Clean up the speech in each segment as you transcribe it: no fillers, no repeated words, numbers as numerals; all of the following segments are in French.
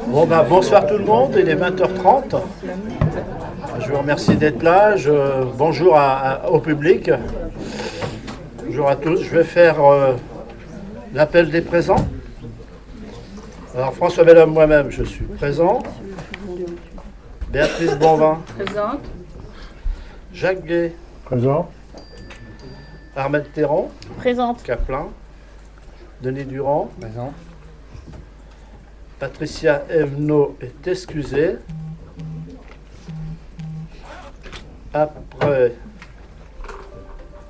Bon, bonsoir tout le monde, il est 20h30. Je vous remercie d'être là. Bonjour au public. Bonjour à tous. Je vais faire l'appel des présents. Alors François Bellhomme, moi-même, je suis présent. Béatrice Bonvin. Présente. Jacques Gay. Présent. Armelle Théron. Présente. Caplin. Denis Durand. Présent. Patricia Evenot est excusée. Après,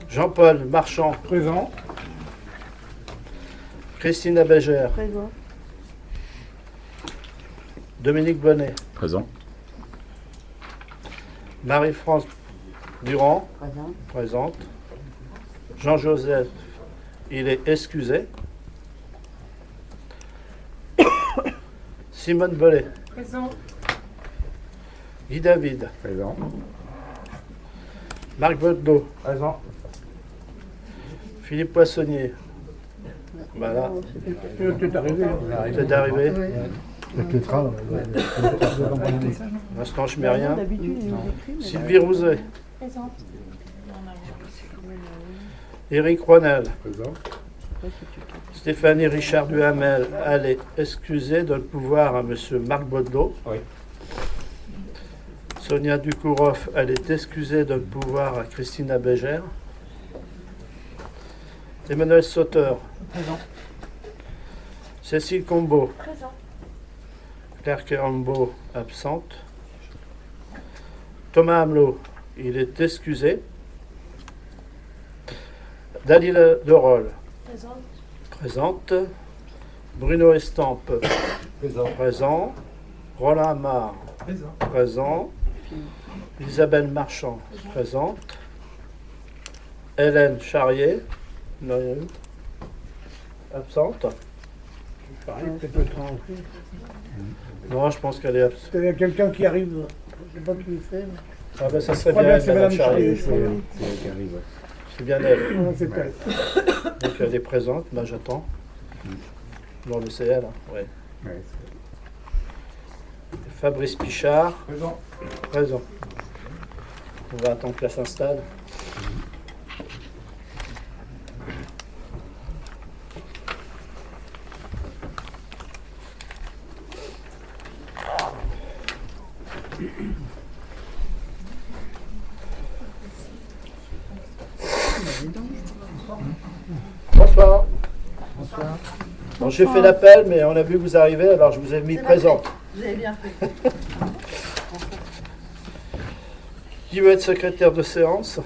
Jean-Paul Marchand. Présent. Christine Abégère. Présent. Dominique Bonnet. Présent. Marie-France Durand. Présent. Présente. Jean-Joseph, il est excusé. Simone Bellet. Présent. Guy David. Présent. Marc Baudelot. Présent. Philippe Poissonnier. Voilà, Tu es arrivé. c'est d'arriver. Avec les trains. Pour l'instant, je ne mets rien. D'habitude, il nous écrit. Sylvie Rouzet. Présente. Éric Ronel. Présent. Stéphanie Richard Duhamel, elle est excusée de le pouvoir à M. Marc Baudelot. Oui. Sonia Dukourov, elle est excusée de le pouvoir à Christine Abégère. Emmanuel Sauteur. Présent. Cécile Combeau. Présent. Claire Kerambeau, absente. Thomas Hamelot, il est excusé. Dalila Derol, Présente. présente. Bruno Estampe, Présent. présent. Roland Amar, Présent. présent. Isabelle Marchand, présente. Hélène Charrier, non, absente. Pareil, peut-être le train. Non, je pense qu'elle est absente. Il y a quelqu'un qui arrive. Je ne sais pas qui le fait. Mais... Ah ben ça serait Très bien, bien, c'est Madame Madame Charrier. Charrier. C'est elle qui arrive. C'est bien elle. Non, c'est elle. Donc elle est présente, ben j'attends. Dans le CL, hein, ouais. Ouais, Fabrice Pichard, Présent. présent. On va attendre qu'elle s'installe. Bonsoir. Bonsoir. Bon, j'ai fait l'appel, mais on a vu que vous arrivez, alors je vous ai mis présente. Vous avez bien fait. Qui veut être secrétaire de séance?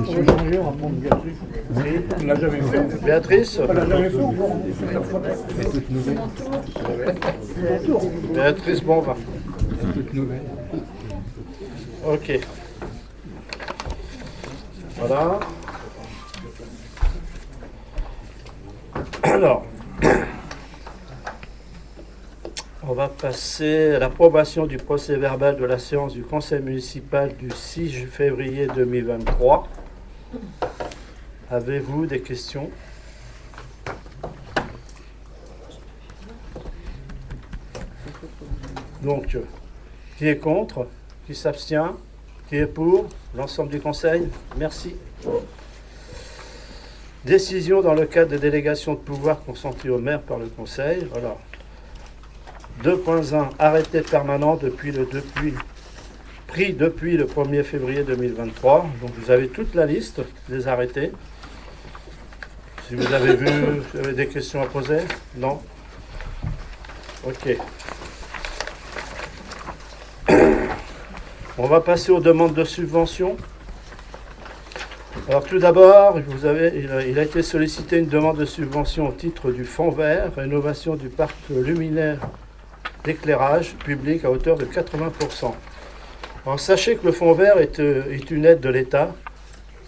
On va changer, on va prendre Béatrice. On l'a jamais fait. Béatrice? On l'a jamais fait ou pas? Béatrice Bonvin. Toute nouvelle. Ok. Voilà. Alors, on va passer à l'approbation du procès-verbal de la séance du conseil municipal du 6 février 2023. Avez-vous des questions? Donc, qui est contre? Qui s'abstient? Qui est pour? L'ensemble du conseil? Merci. Décision dans le cadre des délégations de pouvoir consenties au maire par le conseil. Alors, 2.1, arrêté permanent pris depuis le 1er février 2023. Donc vous avez toute la liste des arrêtés. Si vous avez vu, vous avez des questions à poser? Non? Ok. On va passer aux demandes de subvention. Alors tout d'abord, il a été sollicité une demande de subvention au titre du Fonds vert, rénovation du parc luminaire d'éclairage public à hauteur de 80%. Alors sachez que le Fonds vert est une aide de l'État.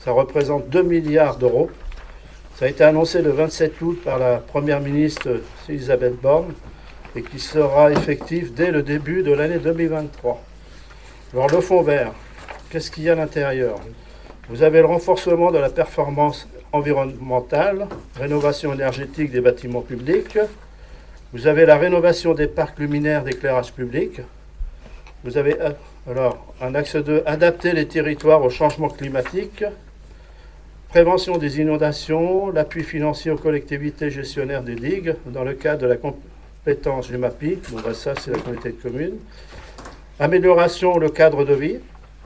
Ça représente 2 milliards d'euros. Ça a été annoncé le 27 août par la Première ministre Elisabeth Borne et qui sera effectif dès le début de l'année 2023. Alors le Fonds vert, qu'est-ce qu'il y a à l'intérieur? Vous avez le renforcement de la performance environnementale, rénovation énergétique des bâtiments publics. Vous avez la rénovation des parcs luminaires d'éclairage public. Vous avez alors un axe 2, adapter les territoires au changement climatique. Prévention des inondations, l'appui financier aux collectivités gestionnaires des digues dans le cadre de la compétence GEMAPI. Bon, ben ça, c'est la communauté de communes. Amélioration le cadre de vie,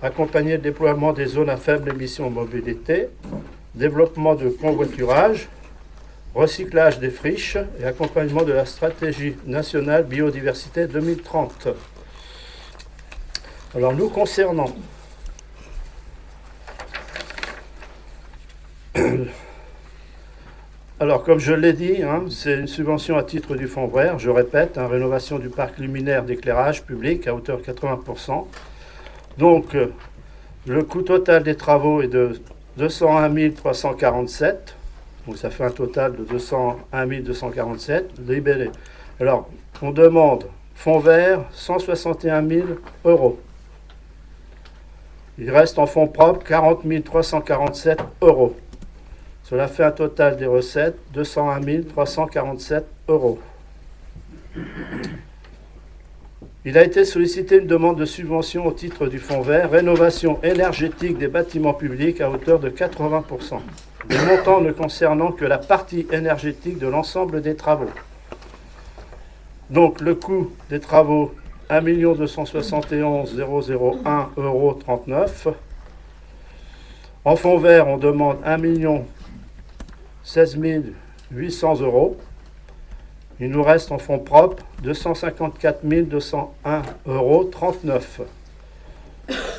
accompagner le déploiement des zones à faible émission mobilité, développement de convoiturage, recyclage des friches et accompagnement de la stratégie nationale biodiversité 2030. Alors nous concernant, alors comme je l'ai dit, c'est une subvention à titre du fonds vert, je répète, rénovation du parc luminaire d'éclairage public à hauteur de 80%. Donc le coût total des travaux est de 201 347, donc ça fait un total de 201 247 libellé. Alors on demande fonds vert 161 000 euros. Il reste en fonds propres 40 347 euros. Cela fait un total des recettes 201 347 euros. Il a été sollicité une demande de subvention au titre du fonds vert, rénovation énergétique des bâtiments publics à hauteur de 80%. Le montant ne concernant que la partie énergétique de l'ensemble des travaux. Donc le coût des travaux 1 271 001 euros 39. En fonds vert, on demande 1 16 800 euros. Il nous reste en fonds propres 254 201 euros 39.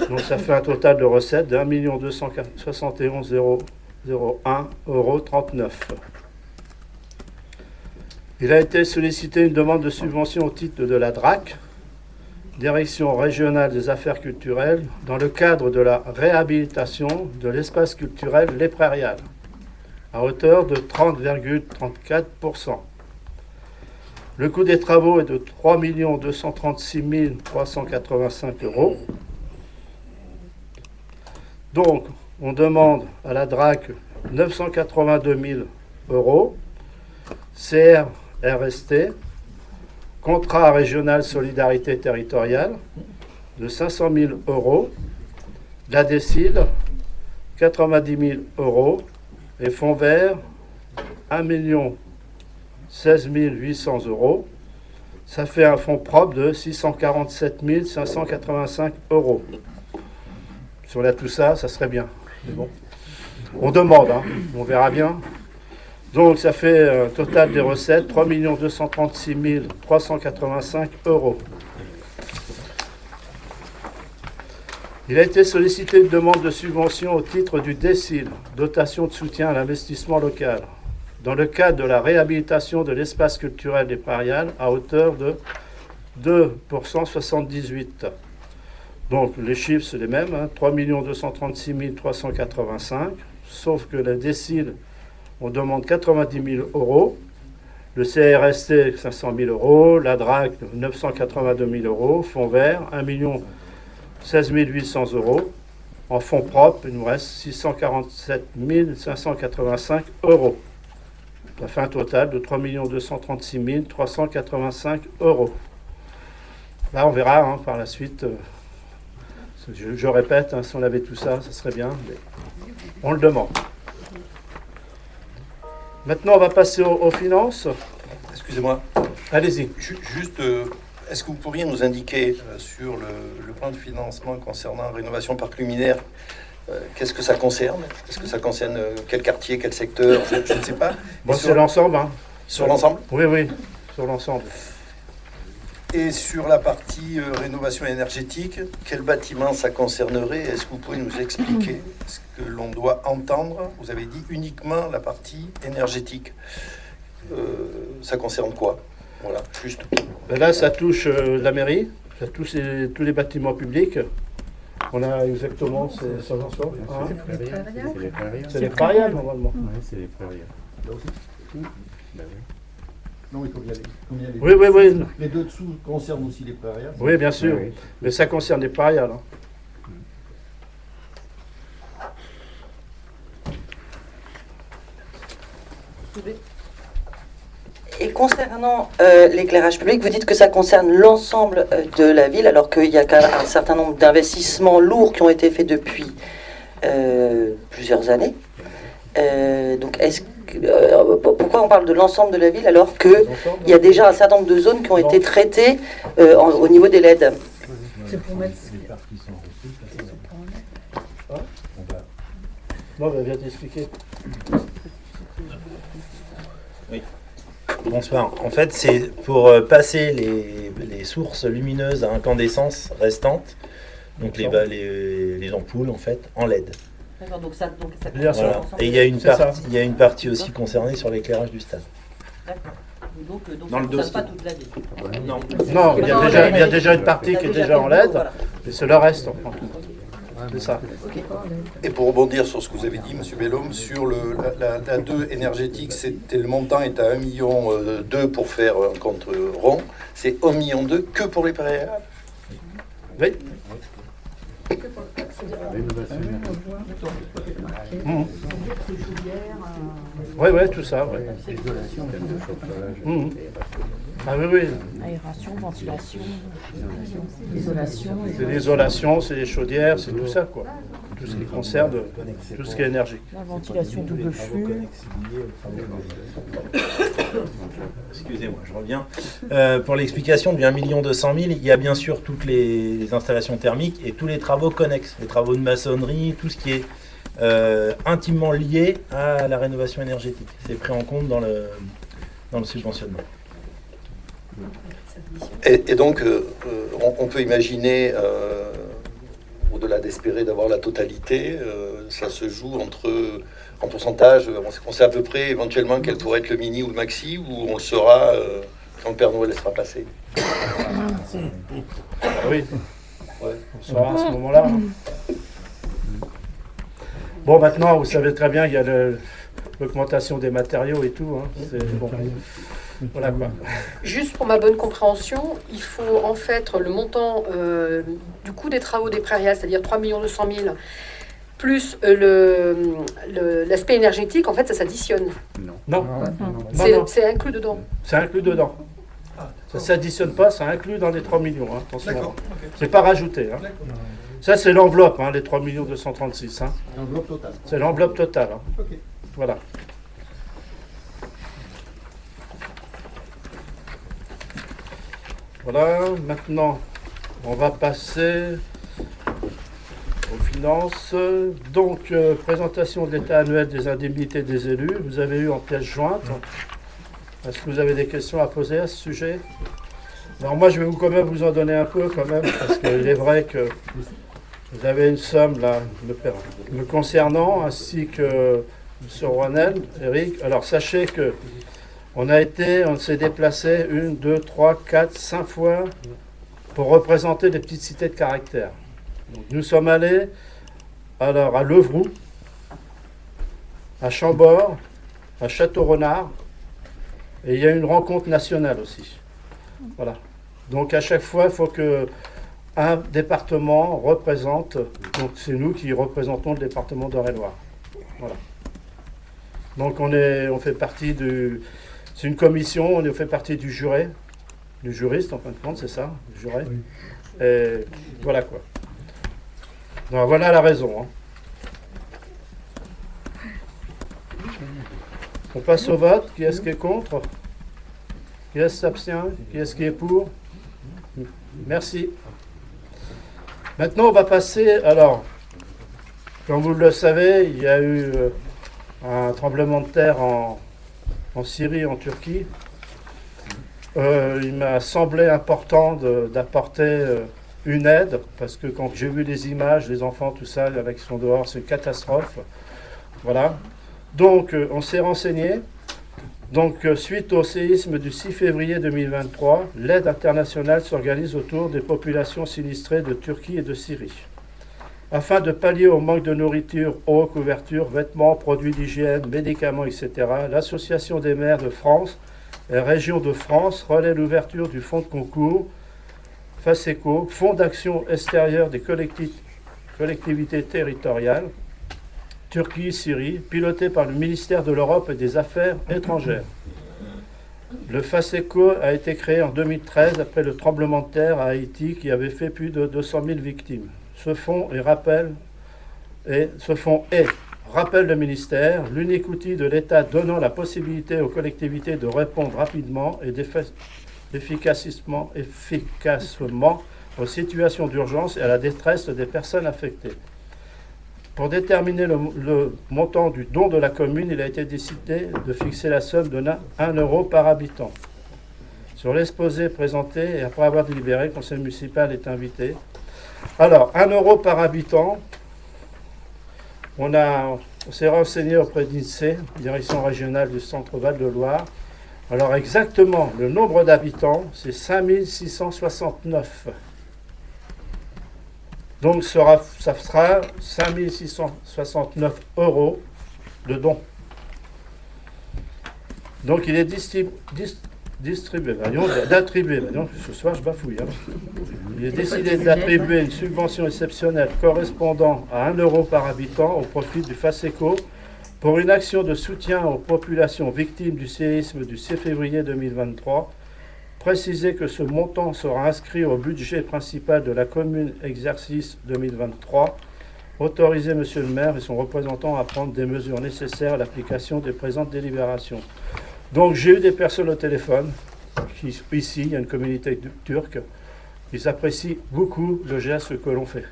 Donc ça fait un total de recettes de 1 271 001 euros 39. Il a été sollicité une demande de subvention au titre de la DRAC, Direction régionale des affaires culturelles, dans le cadre de la réhabilitation de l'espace culturel Les Prairiales, à hauteur de 30,34%. Le coût des travaux est de 3 236 385 euros. Donc, on demande à la DRAC 982 000 euros, CRRST, contrat régional solidarité territoriale de 500 000 euros, la DECIL 90 000 euros et fonds vert 1 16 800 euros. Ça fait un fonds propre de 647 585 euros. Si on a tout ça, ça serait bien. Mais bon, on demande, on verra bien. Donc ça fait un total des recettes 3 236 385 euros. Il a été sollicité une demande de subvention au titre du DECIL, dotation de soutien à l'investissement local, dans le cadre de la réhabilitation de l'espace culturel des Prairiales à hauteur de 2,78%. Donc les chiffres, c'est les mêmes, 3 236 385, sauf que la DECIL, on demande 90 000 euros, le CRST 500 000 euros, la DRAC 982 000 euros, fonds vert 1 16 800 euros. En fonds propres, il nous reste 647 585 euros. Ça fait un total de 3 236 385 euros. Là, on verra par la suite. Je répète, si on avait tout ça, ça serait bien. Mais on le demande. Maintenant, on va passer aux finances. Excusez-moi. Allez-y. Juste, est-ce que vous pourriez nous indiquer sur le plan de financement concernant rénovation parc luminaire, qu'est-ce que ça concerne? Est-ce que ça concerne quel quartier, quel secteur? Je ne sais pas. Bon, c'est l'ensemble. Sur l'ensemble? Oui, sur l'ensemble. Et sur la partie rénovation énergétique, quel bâtiment ça concernerait? Est-ce que vous pouvez nous expliquer ce que l'on doit entendre? Vous avez dit uniquement la partie énergétique. Ça concerne quoi? Voilà, juste. Là, ça touche la mairie, ça touche tous les bâtiments publics. On a exactement ces ensembles. C'est les Prairiales, normalement. Oui, c'est les Prairiales. Là aussi? Ben oui. Non, il faut y aller. Oui. Les deux dessous concernent aussi les Prairiales. Oui, bien sûr. Oui. Mais ça concerne les Prairiales. Et concernant l'éclairage public, vous dites que ça concerne l'ensemble de la ville, alors qu'il y a quand même un certain nombre d'investissements lourds qui ont été faits depuis plusieurs années. Donc, pourquoi on parle de l'ensemble de la ville alors qu'il y a déjà un certain nombre de zones qui ont été traitées au niveau des LED? C'est pour mettre. Non, mais viens t'expliquer. Bonsoir. En fait, c'est pour passer les sources lumineuses à incandescence restantes, donc les ampoules en fait, en LED. D'accord, donc ça Bien sûr. Voilà. Et il y a une C'est ça. partie, il y a une partie aussi concernée sur l'éclairage du stade. D'accord. Donc Dans ça le ne concerne dossier. pas toute la ville. Non. Non, il y a déjà une partie qui est déjà en LED, et c'est le reste. C'est ça. Et pour rebondir sur ce que vous avez dit, Monsieur Bellhomme, sur la 2 énergétique, le montant est à 1,2 million pour faire un compte rond. C'est 1,2 million que pour les préalables. Oui. Oui, oui, tout ça. Ouais. Ah oui, oui. Aération, ventilation, isolation. C'est l'isolation, c'est les chaudières, c'est tout ça, quoi. Tout ce qui concerne tout ce qui est énergie. La ventilation double flux. Excusez-moi, je reviens. Pour l'explication du 1 200 000, il y a bien sûr toutes les installations thermiques et tous les travaux connexes, les travaux de maçonnerie, tout ce qui est intimement lié à la rénovation énergétique. C'est pris en compte dans le subventionnement. Et donc, on peut imaginer, au-delà d'espérer d'avoir la totalité, ça se joue en pourcentage, on sait à peu près éventuellement quel pourrait être le mini ou le maxi, ou on le saura quand le Père Noël sera passé. Oui, on saura à ce moment-là. Bon, maintenant, vous savez très bien, il y a l'augmentation des matériaux et tout. Hein. C'est bon. Voilà quoi. Juste pour ma bonne compréhension, il faut en fait le montant du coût des travaux des prairiales, c'est-à-dire 3 200 000, plus l'aspect énergétique, en fait ça s'additionne. Non. C'est inclus dedans. C'est inclus dedans. Ça ne s'additionne pas, ça inclut dans les 3 millions. Hein. Attention. C'est pas rajouté. Hein. Ça, c'est l'enveloppe, hein, les 3 236 000. Hein. L'enveloppe totale. C'est l'enveloppe totale. Hein. Ok. Voilà. Voilà, maintenant, on va passer aux finances. Donc, présentation de l'état annuel des indemnités des élus. Vous avez eu en pièce jointe. Est-ce que vous avez des questions à poser à ce sujet? Alors moi, je vais quand même vous en donner un peu quand même, parce qu'il est vrai que vous avez une somme là me concernant, ainsi que M. Rouanel, Eric. Alors sachez que on s'est déplacé 1, 2, 3, 4, 5 fois pour représenter les petites cités de caractère. Donc, nous sommes allés alors à Levroux, à Chambord, à Château-Renard, et il y a une rencontre nationale aussi. Voilà. Donc à chaque fois, il faut que un département représente, donc c'est nous qui représentons le département d'Eure-et-Loir. Voilà. Donc on fait partie c'est une commission, on fait partie du juré, du juriste en fin de compte, c'est ça, du juré. Oui. Et voilà quoi. Donc voilà la raison. Hein. On passe au vote. Qui est-ce qui est contre? Qui est-ce qui s'abstient? Qui est-ce qui est pour? Merci. Maintenant, on va passer. Alors, comme vous le savez, il y a eu un tremblement de terre en Syrie, en Turquie. Il m'a semblé important d'apporter une aide, parce que quand j'ai vu les images, les enfants, tout ça, avec son dehors, c'est une catastrophe. Voilà. Donc, on s'est renseigné. Donc, suite au séisme du 6 février 2023, l'aide internationale s'organise autour des populations sinistrées de Turquie et de Syrie. Afin de pallier au manque de nourriture, eau, couverture, vêtements, produits d'hygiène, médicaments, etc., l'Association des maires de France et Régions de France relaie l'ouverture du fonds de concours FACECO, Fonds d'action extérieure des collectivités territoriales, Turquie-Syrie, piloté par le ministère de l'Europe et des Affaires étrangères. Le FASECO a été créé en 2013 après le tremblement de terre à Haïti qui avait fait plus de 200 000 victimes. Ce fonds rappelle le ministère, l'unique outil de l'État donnant la possibilité aux collectivités de répondre rapidement et efficacement aux situations d'urgence et à la détresse des personnes affectées. Pour déterminer le montant du don de la commune, il a été décidé de fixer la somme de 1 euro par habitant. Sur l'exposé présenté et après avoir délibéré, le conseil municipal est invité. Alors, 1 euro par habitant, on s'est renseigné auprès d'INSEE, direction régionale du Centre Val-de-Loire. Alors exactement, le nombre d'habitants, c'est 5669. Donc ça sera 5669 euros de dons. Donc il est d'attribuer, ce soir je bafouille. Il est décidé d'attribuer une subvention exceptionnelle correspondant à 1 euro par habitant au profit du FASECO pour une action de soutien aux populations victimes du séisme du 6 février 2023. Préciser que ce montant sera inscrit au budget principal de la commune exercice 2023. Autoriser Monsieur le maire et son représentant à prendre des mesures nécessaires à l'application des présentes délibérations. Donc j'ai eu des personnes au téléphone, ici il y a une communauté turque, ils apprécient beaucoup le geste que l'on fait.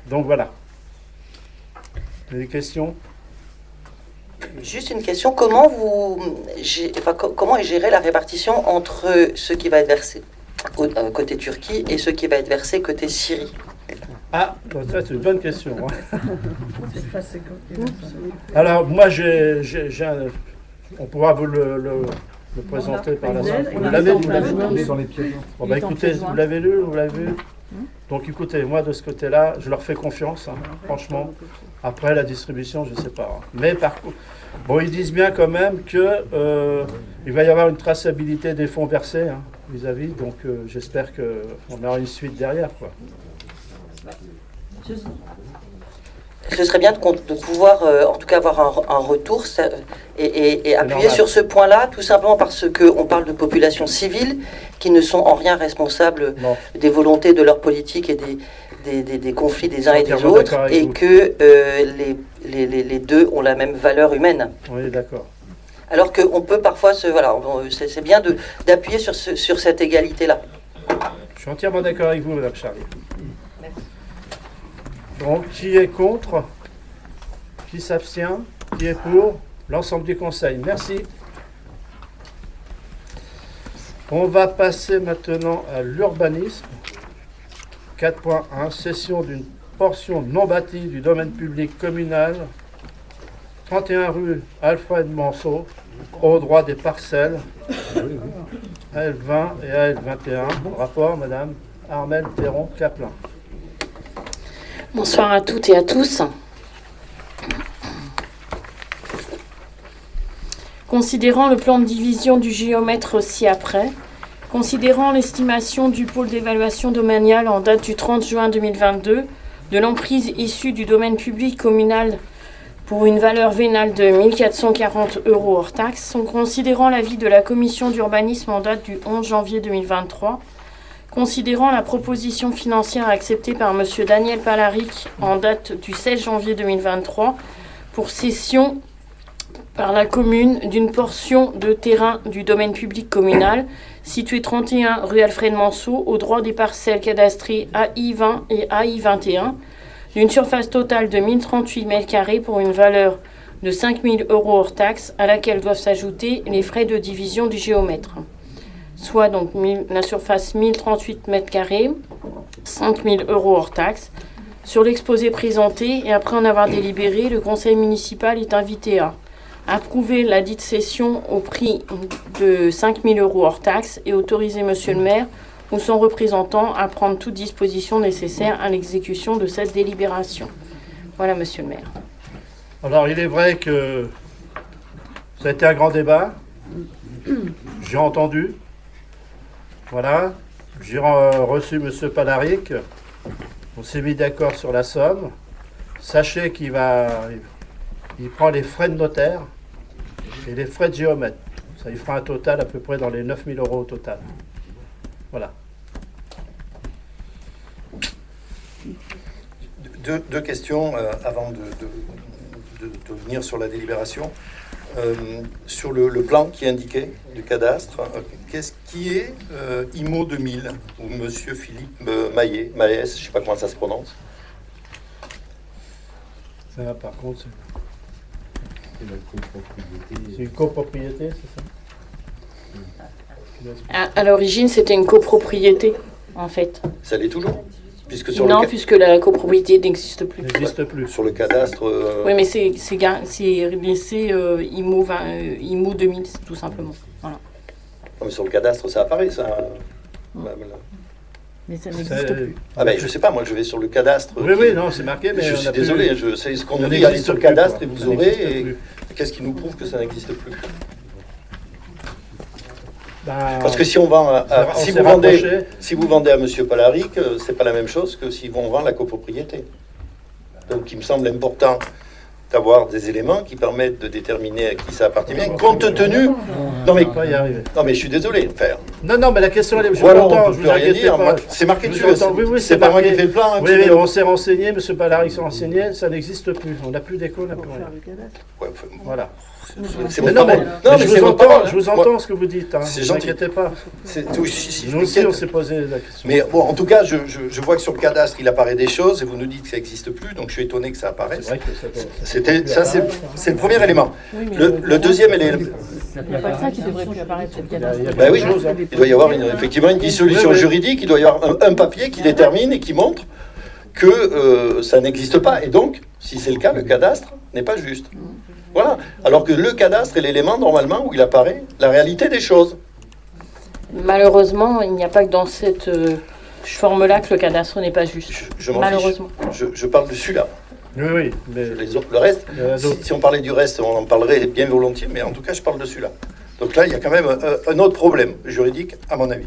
Donc voilà. Des questions ? Juste une question, comment est gérée la répartition entre ce qui va être versé côté Turquie et ce qui va être versé côté Syrie? Ah, ça c'est une bonne question. Alors moi on pourra vous le présenter par la suite. Vous l'avez lu dans les pièges. Bon, bah, écoutez, vous l'avez lu, vous l'avez vu. Donc écoutez, moi de ce côté-là, je leur fais confiance, franchement. Après la distribution, je ne sais pas. Mais par contre, bon, ils disent bien quand même que il va y avoir une traçabilité des fonds versés vis-à-vis. Donc j'espère qu'on aura une suite derrière, quoi. Ce serait bien de pouvoir, en tout cas, avoir un retour et appuyer sur ce point-là, tout simplement parce qu'on parle de populations civiles qui ne sont en rien responsables des volontés de leur politique et des conflits des uns et des autres, et que les deux ont la même valeur humaine. Oui, d'accord. Alors qu'on peut parfois c'est bien d'appuyer sur cette égalité-là. Je suis entièrement d'accord avec vous, Madame Charlie. Donc, qui est contre? Qui s'abstient? Qui est pour? L'ensemble du conseil. Merci. On va passer maintenant à l'urbanisme. 4.1. Cession d'une portion non bâtie du domaine public communal. 31 rue Alfred Manceau, au droit des parcelles. AL20 et AL21. Rapport, Madame Armelle Théron-Caplin. Bonsoir à toutes et à tous. Considérant le plan de division du géomètre ci-après, considérant l'estimation du pôle d'évaluation domaniale en date du 30 juin 2022 de l'emprise issue du domaine public communal pour une valeur vénale de 1 440 € hors taxe, considérant l'avis de la commission d'urbanisme en date du 11 janvier 2023, considérant la proposition financière acceptée par M. Daniel Palaric en date du 16 janvier 2023 pour cession par la commune d'une portion de terrain du domaine public communal situé 31 rue Alfred Manceau au droit des parcelles cadastrées AI20 et AI21 d'une surface totale de 1038 m² pour une valeur de 5 000 € hors taxe à laquelle doivent s'ajouter les frais de division du géomètre. Soit donc la surface 1038 m², 5 000 € hors taxe. Sur l'exposé présenté et après en avoir délibéré, le conseil municipal est invité à approuver la dite cession au prix de 5 000 € hors taxe et autoriser Monsieur le maire ou son représentant à prendre toute disposition nécessaire à l'exécution de cette délibération. Voilà, Monsieur le maire. Alors, il est vrai que ça a été un grand débat. J'ai entendu. Voilà. J'ai reçu M. Palaric. On s'est mis d'accord sur la somme. Sachez qu'il va il prend les frais de notaire et les frais de géomètre. Ça lui fera un total à peu près dans les 9 000 € au total. Voilà. Deux questions avant de venir sur la délibération. Sur le plan qui est indiqué du cadastre, qu'est-ce qui est IMO 2000 ou Monsieur Philippe Maillet, je ne sais pas comment ça se prononce. Ça, par contre, c'est une copropriété, c'est ça? À l'origine, c'était une copropriété, en fait. Ça l'est toujours puisque sur Non, puisque la copropriété n'existe plus. N'existe plus. Sur le cadastre. Oui, mais c'est laissé IMO 2000, tout simplement. Voilà. Non, mais sur le cadastre, ça apparaît, ça. Mais ça n'existe plus. Ah ben, je sais pas, moi je vais sur le cadastre. Oui, non, c'est marqué, mais je on suis a plus- désolé, je sais ce qu'on Ça nous dit, n'existe allez sur le plus, cadastre quoi. et vous Ça aurez. n'existe Et plus. qu'est-ce qui nous prouve que ça n'existe plus? Ben, Parce que si on vend, on s'est rapproché. si vous vendez à Monsieur Palaric, c'est pas la même chose que si on vend la copropriété. Donc il me semble important d'avoir des éléments qui permettent de déterminer à qui ça appartient, compte tenu. Non mais, on va pas y arriver. non mais je suis désolé. Enfin, Non, mais la question, elle est... Je voilà, vous entends, on je peut vous plus rien inquiétez dire. pas. Moi, c'est marqué Je dessus. vous entends. Oui, c'est pas moi qui marqué. fais le plan. hein, Oui, monsieur. on s'est renseigné, M. Palaric s'est renseigné, ça n'existe plus. On n'a plus d'écho, on n'a plus rien. Ouais, enfin, Voilà. c'est Mais votre non, mais, parole. Non, mais je c'est vous votre entends, parole, je vous hein. entends Moi, ce que vous dites. Hein. c'est Ne vous gentil. inquiétez pas. oui, si, je Nous aussi, on m'inquiète. s'est posé la question. Mais bon, en tout cas, je vois que sur le cadastre, il apparaît des choses et vous nous dites que ça n'existe plus, donc je suis étonné que ça C'est apparaisse. vrai que ça doit- C'était, ça, c'est le premier élément. Oui, mais Le deuxième élément, il n'y a pas que ça qui devrait plus apparaître sur le cadastre. Il y a ben oui, beaucoup de choses, hein. il doit y avoir effectivement une dissolution Oui, oui. juridique, il doit y avoir un papier qui détermine et qui montre que ça n'existe pas. Et donc, si c'est le cas, le cadastre n'est pas juste. Voilà. Alors que le cadastre est l'élément, normalement, où il apparaît la réalité des choses. Malheureusement, il n'y a pas que dans cette forme-là que le cadastre n'est pas juste. Je m'en Malheureusement. fiche. Je parle de celui-là. Oui, mais Le reste, il y en a d'autres. si on parlait du reste, on en parlerait bien volontiers, mais en tout cas, je parle de celui-là. Donc là, il y a quand même un autre problème juridique, à mon avis.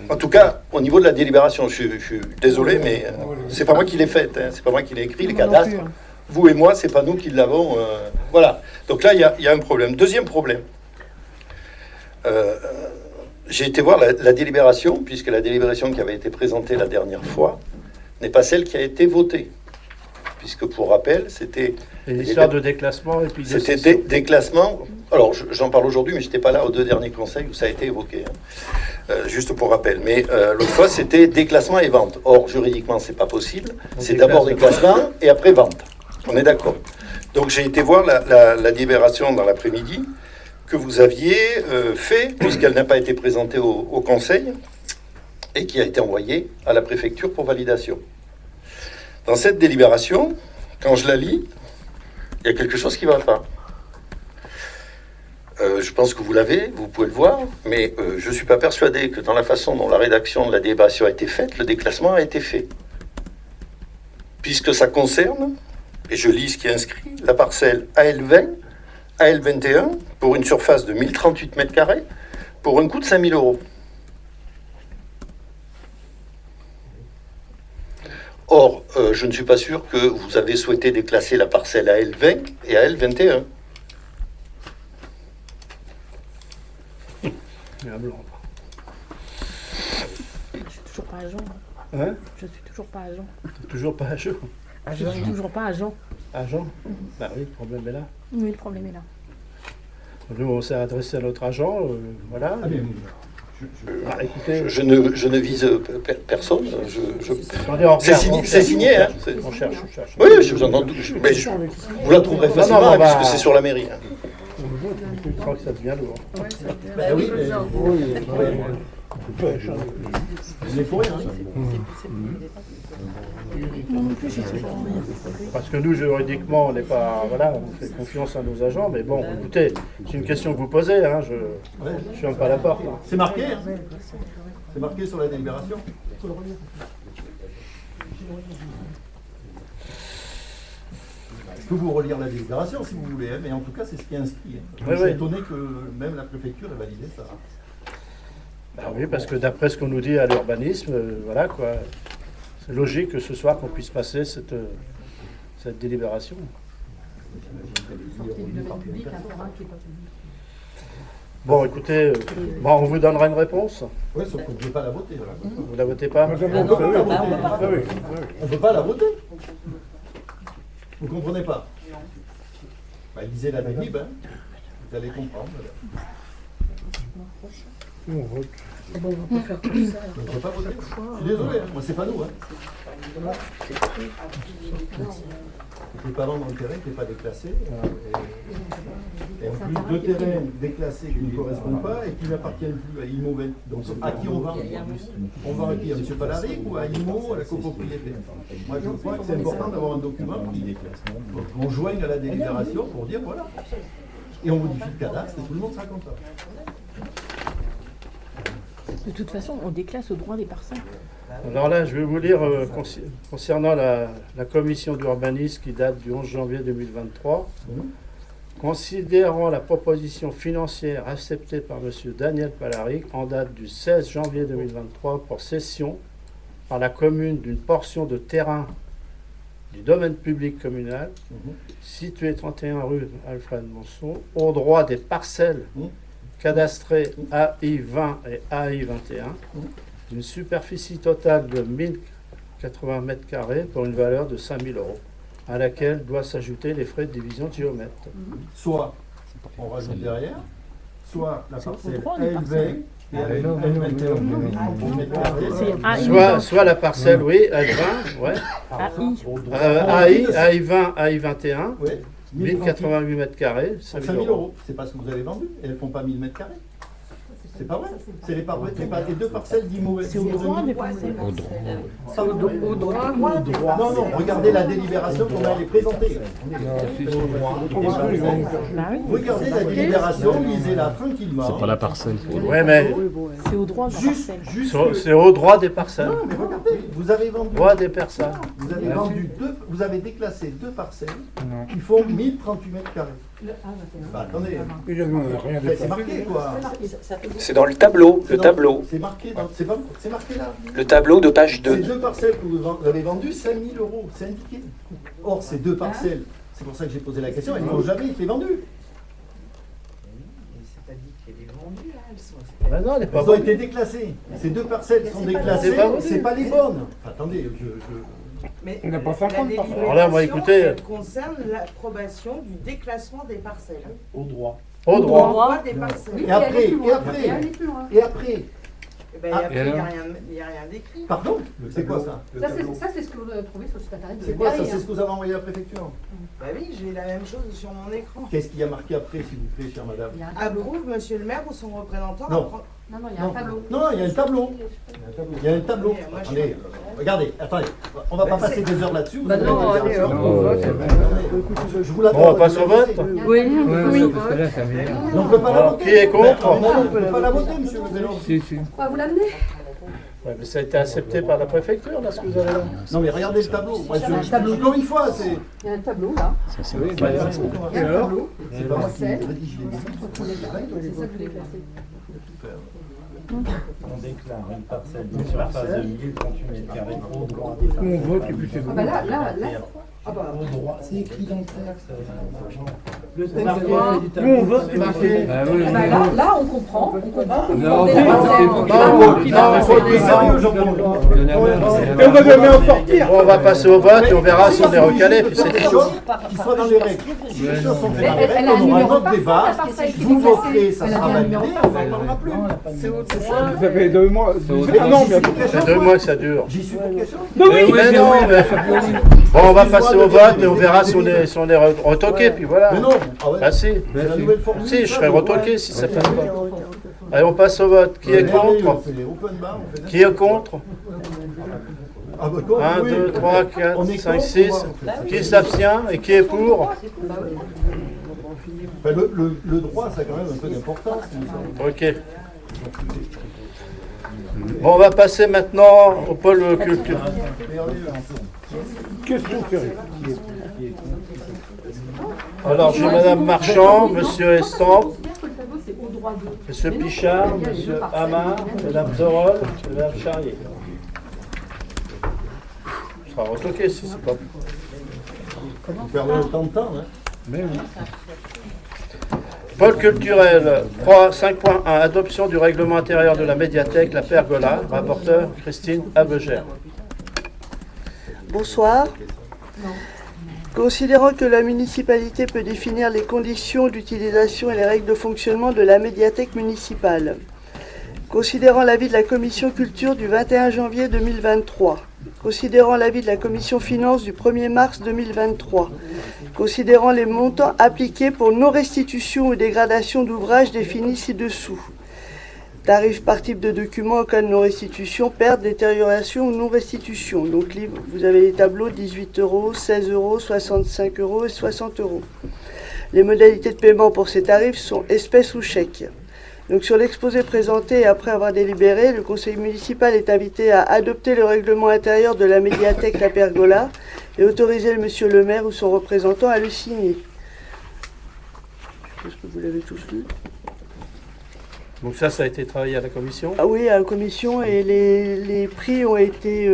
En tout cas, au niveau de la délibération, je suis désolé, mais c'est pas moi qui l'ai faite, hein, c'est pas moi qui l'ai écrit, les Moi non cadastres. plus, hein. Vous et moi, c'est pas nous qui l'avons. Voilà. Donc là, il y a un problème. Deuxième problème. J'ai été voir la délibération, puisque la délibération qui avait été présentée la dernière fois n'est pas celle qui a été votée. Puisque, pour rappel, c'était les histoires de déclassement et puis de c'était cession. des classements. Alors, j'en parle aujourd'hui, mais je n'étais pas là aux deux derniers conseils où ça a été évoqué. Hein. Juste pour rappel. Mais l'autre fois, c'était déclassement et vente. Or, juridiquement, c'est pas possible. C'est d'abord déclassement et après vente. On est d'accord. Donc, j'ai été voir la délibération dans l'après-midi que vous aviez fait, puisqu'elle n'a pas été présentée au conseil et qui a été envoyée à la préfecture pour validation. Dans cette délibération, quand je la lis, il y a quelque chose qui ne va pas. Je pense que vous l'avez, vous pouvez le voir, mais je ne suis pas persuadé que dans la façon dont la rédaction de la délibération a été faite, le déclassement a été fait. Puisque ça concerne, et je lis ce qui est inscrit, la parcelle AL20, AL21, pour une surface de 1038 mètres carrés, pour un coût de 5 000 €. Or, je ne suis pas sûr que vous avez souhaité déclasser la parcelle AL20 et AL21. Il y a un blanc. Je suis toujours pas agent. Hein? Je suis toujours pas agent. T'es toujours pas à jour. Je suis toujours pas agent. Agent? Bah oui, le problème est là. Oui, le problème est là. Nous, on s'est adressé à notre agent, voilà. Ah, écoutez, Je ne vise personne. attendez, on C'est regarde, signé, on c'est cherche, signé, hein. On cherche, on cherche. Oui, je vous entends. Vous la trouverez facilement, non, hein, bah- puisque c'est sur la mairie. Hein. Je crois que ça devient lourd. Parce que nous, juridiquement, on n'est pas. Voilà, on fait confiance à nos agents, mais bon, écoutez, c'est une question que vous posez, hein, je ne ferme pas la porte. Hein. C'est marqué, hein. C'est marqué sur la délibération. Je peux vous relire la délibération si vous voulez, hein, mais en tout cas, c'est ce qui est inscrit. Hein. Je suis étonné que même la préfecture ait validé ça. Bah oui, parce que d'après ce qu'on nous dit à l'urbanisme, voilà quoi, c'est logique que ce soir qu'on puisse passer cette délibération. Sortez du domaine public un terrain qui n'est pas public. Bon, écoutez, on vous donnera une réponse. Oui, sauf qu'on ne peut pas la voter. Vous la votez pas? On peut pas. On ne peut pas la voter. Vous ne comprenez pas? Lisez la Délib, hein. Vous allez comprendre. On vote. Bon, on va pas faire comme ça. On ne peut pas voter. Je suis désolé, hein. Moi c'est pas nous. Hein. On ne peut pas vendre un terrain qui n'est pas déclassé. Et en plus, deux terrains déclassés qui ne correspondent pas et qui n'appartiennent plus à Immovent. Donc à qui on vend? On vend à qui? À M. Palaric ou à Immo, à la copropriété? Moi je crois que c'est important d'avoir un document qu'on joigne à la délibération pour dire voilà. Et on modifie le cadastre et tout le monde sera content. De toute façon, on déclasse au droit des parcelles. Alors là, je vais vous lire concernant la commission d'urbanisme qui date du 11 janvier 2023. Considérant la proposition financière acceptée par M. Daniel Palaric en date du 16 janvier 2023 pour cession par la commune d'une portion de terrain du domaine public communal situé 31 rue Alfred Monceau au droit des parcelles cadastrées AI 20 et AI 21 d'une superficie totale de 1080 m² pour une valeur de 5 000 €, à laquelle doit s'ajouter les frais de division de géomètre. Soit on rajoute derrière, soit la parcelle droit, les L20 et AI. Soit la parcelle, oui, AI20, ouais. AI 20, AI 21, 1088 m², 5 5 000 000 €. €. C'est pas ce que vous avez vendu. Et elles ne font pas 1000 m². C'est pas vrai. C'est les deux parcelles d'Immovent. C'est au droit des parcelles. Au droit. Non, non, regardez la délibération qu'on a présentée. Bah oui. Regardez la délibération, lisez-la tranquillement. C'est pas la parcelle. Ouais, mais C'est au droit de la parcelle. c'est au droit des parcelles. Non, mais regardez, vous avez vendu. Droit des personnes. Vous avez vendu vous avez déclassé deux parcelles qui font 1038 m². Bah, attendez, Il a rien de c'est marqué quoi. C'est dans le tableau, C'est marqué, c'est marqué là. le tableau de page Ces deux parcelles que vous avez vendues, 5 000 €, c'est indiqué. Or, ces deux parcelles, c'est pour ça que j'ai posé la question, elles n'ont jamais été vendues. Ben non, elle n'est pas Elles ont bonne. été déclassées. Ces deux parcelles sont déclassées, c'est pas les bonnes. Attendez, Mais On n'a pas 50 par contre. Alors là, moi, écoutez- elle concerne l'approbation du déclassement des parcelles. Au droit. Au droit des parcelles. Et après, et après. Eh ben, après, il n'y a rien d'écrit. Pardon? C'est quoi ça? Ça, c'est ce que vous avez trouvé sur le site internet de C'est quoi ça? Paris, C'est ce que vous avez envoyé à la préfecture? Bah oui, j'ai la même chose sur mon écran. Qu'est-ce qu'il y a marqué après, s'il vous plaît, chère madame? Approuve, monsieur le maire ou son représentant. Non. Non, il y a un tableau. Non, il y a un tableau. Il y a un tableau. Oui, moi, je- Attendez, regardez, attendez, on va pas passer des heures là-dessus. vous avez non, la allez, déclaration. on vote. Je vous l'attends. Bon, on passe au vote. Oui. Parce que là, ça m'énerve. Donc, on peut pas la Alors, voter. qui est contre? Non, on peut pas la voter, monsieur le vélo. Si, si. Vous l'amenez? Ouais, mais ça a été accepté par la préfecture, là, ce que vous avez là. Non, mais regardez le tableau. Moi, encore une fois, c'est. Il y a un tableau là. Et C'est alors pas moi qui rédige les C'est ça que vous déclassez. On déclare une parcelle d'une surface de 1038 m² au droit des On vote et puis c'est bon. Ah bah là. Ah bah. Au droit, c'est écrit dans le texte. Le texte Nous, on vote et puis c'est bon. Ah oui, Ah bah là, on comprend. On comprend. Non, Des c'est parcelles. bon. Non, faut être sérieux, Jean-Paul. Et on va jamais en sortir. Bon, on va passer au vote et on verra si on est recalé, puis c'est tout. Qui soit dans les règles. Si les choses sont faites dans les Elle règles, a un on aura numéro notre de débat. parcelle qui est Vous déclassée. voterez, ça Elle a sera bien un validé, numéro de on n'en parcelle. parlera plus. Ça fait 2 mois. Non, mais C'est 2 mois que ça dure. J'y suis pour quelque chose. Mais non, mais... Bon, on va passer au vote et on verra si on est retoqué, puis voilà. Mais non, ah ouais, Ah si, c'est la nouvelle formule. si, je ça, serai le retoqué droit. si ça fait pas. Allez, on passe au vote. Qui est Regardez, on contre? fait les open bar, on fait Qui est contre? Ah bah contre, 1, oui. 2, 3, On 4, est 5, contre, 6. on fait. Qui s'abstient et qui est pour? Enfin, le droit, ça a quand même un peu d'importance. il me semble. Ok. Bon, on va passer maintenant au pôle culture. question sérieuse. Alors, j'ai Madame Marchand, Monsieur Estampe, Considère que le tableau, c'est au droit de. Monsieur Pichard, Monsieur Hamar, Madame Zorol, Madame Charrier. Ça sera retoqué si c'est pas. Vous perdez autant de temps, hein. Mais oui. Pôle culturel, 5.1, adoption du règlement intérieur de la médiathèque, la Pergola. Rapporteur, Christine Abegère. Bonsoir. Considérant que la municipalité peut définir les conditions d'utilisation et les règles de fonctionnement de la médiathèque municipale. Considérant l'avis de la commission culture du 21 janvier 2023. Considérant l'avis de la commission finances du 1er mars 2023. Considérant les montants appliqués pour non-restitution ou dégradation d'ouvrages définis ci-dessous. Tarif par type de document en cas de non-restitution, perte, détérioration ou non-restitution. Donc vous avez les tableaux 18 €, 16 €, 65 € et 60 €. Les modalités de paiement pour ces tarifs sont espèces ou chèques. Donc sur l'exposé présenté et après avoir délibéré, le conseil municipal est invité à adopter le règlement intérieur de la médiathèque La Pergola et autoriser le monsieur le maire ou son représentant à le signer. Je pense que vous l'avez tous lu. Donc ça a été travaillé à la commission? Ah oui, à la commission, et les prix ont été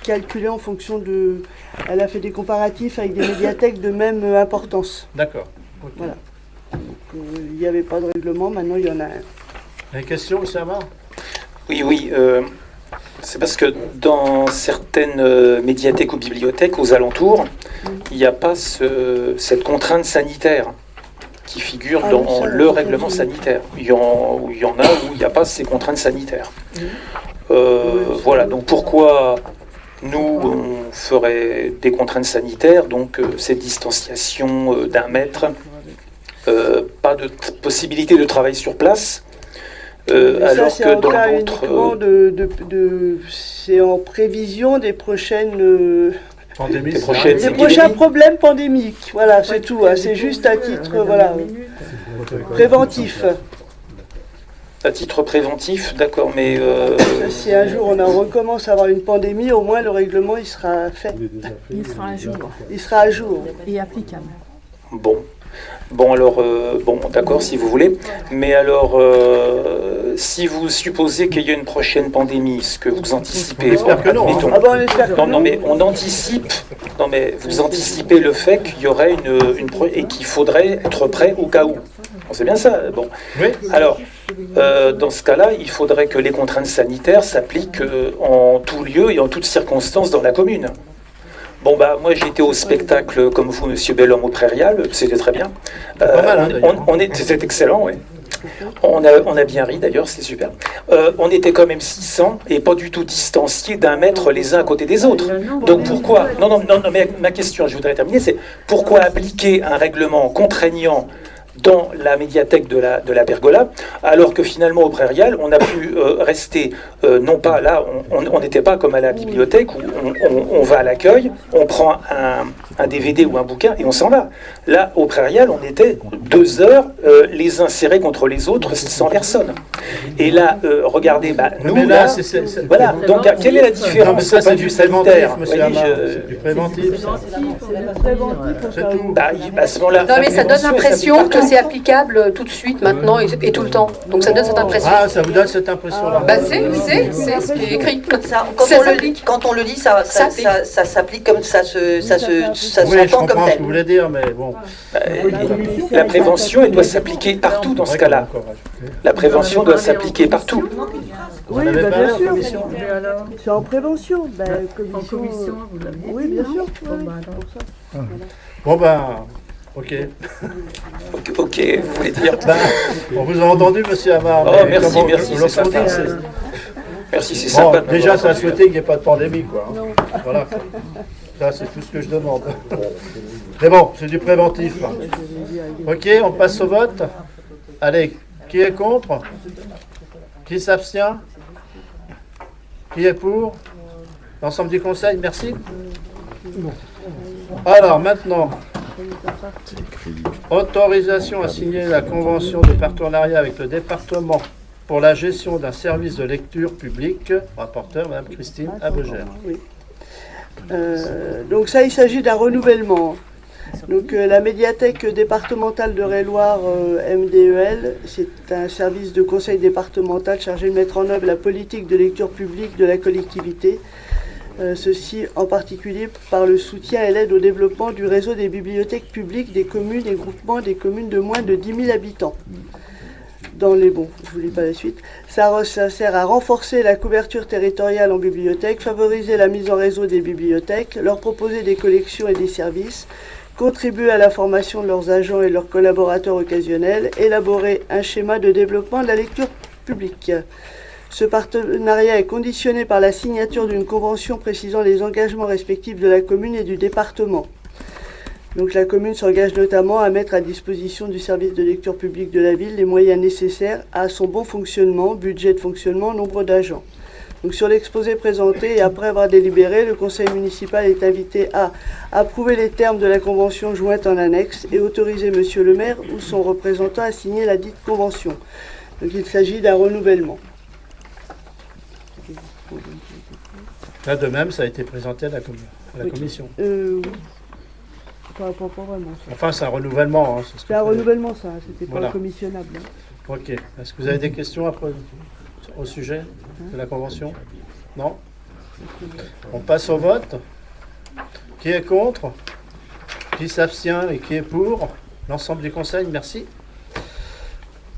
calculés en fonction de... Elle a fait des comparatifs avec des médiathèques de même importance. D'accord. Okay. Voilà. Donc il n'y avait pas de règlement, maintenant il y en a un. Une question, M. Amar? Oui, c'est parce que dans certaines médiathèques ou bibliothèques aux alentours, il n'y a pas cette contrainte sanitaire qui figure dans le règlement sanitaire. Il y en a où il n'y a pas ces contraintes sanitaires. Voilà, donc pourquoi nous, on ferait des contraintes sanitaires, donc cette distanciation d'1 mètre, pas de possibilité de travail sur place, alors ça, que dans d'autres... c'est en prévision des prochaines... Pandémie, des prochains problèmes pandémiques. Voilà, c'est tout. Hein, c'est juste à titre préventif. À titre préventif, d'accord, mais... Si un jour on recommence à avoir une pandémie, au moins le règlement il sera fait. Il sera à jour. Il sera à jour. Et applicable. Bon alors, d'accord, si vous voulez. Mais alors, si vous supposez qu'il y a une prochaine pandémie, ce que vous anticipez... J'espère que non. Mettons, non, mais on anticipe... Non, mais vous anticipez le fait qu'il y aurait et qu'il faudrait être prêt au cas où. C'est bien ça. Bon. Oui. Alors, dans ce cas-là, il faudrait que les contraintes sanitaires s'appliquent en tout lieu et en toutes circonstances dans la commune. Bon, moi j'étais au spectacle comme vous, Monsieur Bellhomme, au Prairial, c'était très bien. C'était excellent, oui. On a bien ri d'ailleurs, c'est super. On était quand même 600 et pas du tout distanciés d'1 mètre les uns à côté des autres. Donc pourquoi... Non, mais ma question, je voudrais terminer, c'est pourquoi appliquer un règlement contraignant dans la médiathèque de la Pergola, alors que finalement au Prairial, on a pu rester, non pas là, on n'était pas comme à la bibliothèque où on va à l'accueil, on prend un DVD ou un bouquin et on s'en va. Là, au Prairial, on était 2 heures, les uns serrés contre les autres, 600 personnes. Et là, regardez, nous, là, voilà, donc quelle est la différence? Ça, c'est du sanitaire, monsieur Amar. Du préventif. C'est tout. À ce moment-là, non, mais ça donne l'impression que c'est applicable tout de suite, maintenant et tout le temps. Donc ça donne cette impression. Ah, ça vous donne cette impression-là? C'est ce qui est écrit. Ça, quand on le lit, ça s'applique comme ça s'entend oui, je comme comprends tel. ce que vous voulez dire, mais bon. La prévention, elle doit s'appliquer partout dans ce cas-là. La prévention doit s'appliquer partout. Oui, bien sûr. C'est en prévention. En commission, vous l'avez dit. Oui, bien sûr. Bon, ok. Ok, vous voulez dire... On vous a entendu, monsieur Amar. Oh, merci, c'est sympa. Merci, c'est sympa. Déjà, ça a souhaité qu'il n'y ait pas de pandémie, quoi. Voilà. Ça, c'est tout ce que je demande. Mais bon, c'est du préventif. Ok, on passe au vote. Allez, qui est contre? Qui s'abstient? Qui est pour? L'ensemble du conseil, merci. Alors, maintenant, autorisation à signer la convention de partenariat avec le département pour la gestion d'un service de lecture public. Rapporteur, Mme Christine Abegère. Oui. Donc ça, il s'agit d'un renouvellement. Donc la médiathèque départementale de Réloir, MDEL, c'est un service de conseil départemental chargé de mettre en œuvre la politique de lecture publique de la collectivité. Ceci en particulier par le soutien et l'aide au développement du réseau des bibliothèques publiques des communes et groupements des communes de moins de 10 000 habitants. Dans les bons, je vous lis pas la suite. Ça sert à renforcer la couverture territoriale en bibliothèque, favoriser la mise en réseau des bibliothèques, leur proposer des collections et des services, contribuer à la formation de leurs agents et leurs collaborateurs occasionnels, élaborer un schéma de développement de la lecture publique. Ce partenariat est conditionné par la signature d'une convention précisant les engagements respectifs de la commune et du département. Donc la commune s'engage notamment à mettre à disposition du service de lecture publique de la ville les moyens nécessaires à son bon fonctionnement, budget de fonctionnement, nombre d'agents. Donc sur l'exposé présenté et après avoir délibéré, le conseil municipal est invité à approuver les termes de la convention jointe en annexe et autoriser monsieur le maire ou son représentant à signer la dite convention. Donc il s'agit d'un renouvellement. Là, de même, ça a été présenté à la commission. Oui. Pas vraiment ça. Enfin, c'est un renouvellement. Hein, c'est un renouvellement, ça. C'était voilà. pas commissionnable. Hein. Ok. Est-ce que vous avez des questions après, au sujet de la convention? Non? On passe au vote. Qui est contre? Qui s'abstient et qui est pour? L'ensemble du conseil, merci.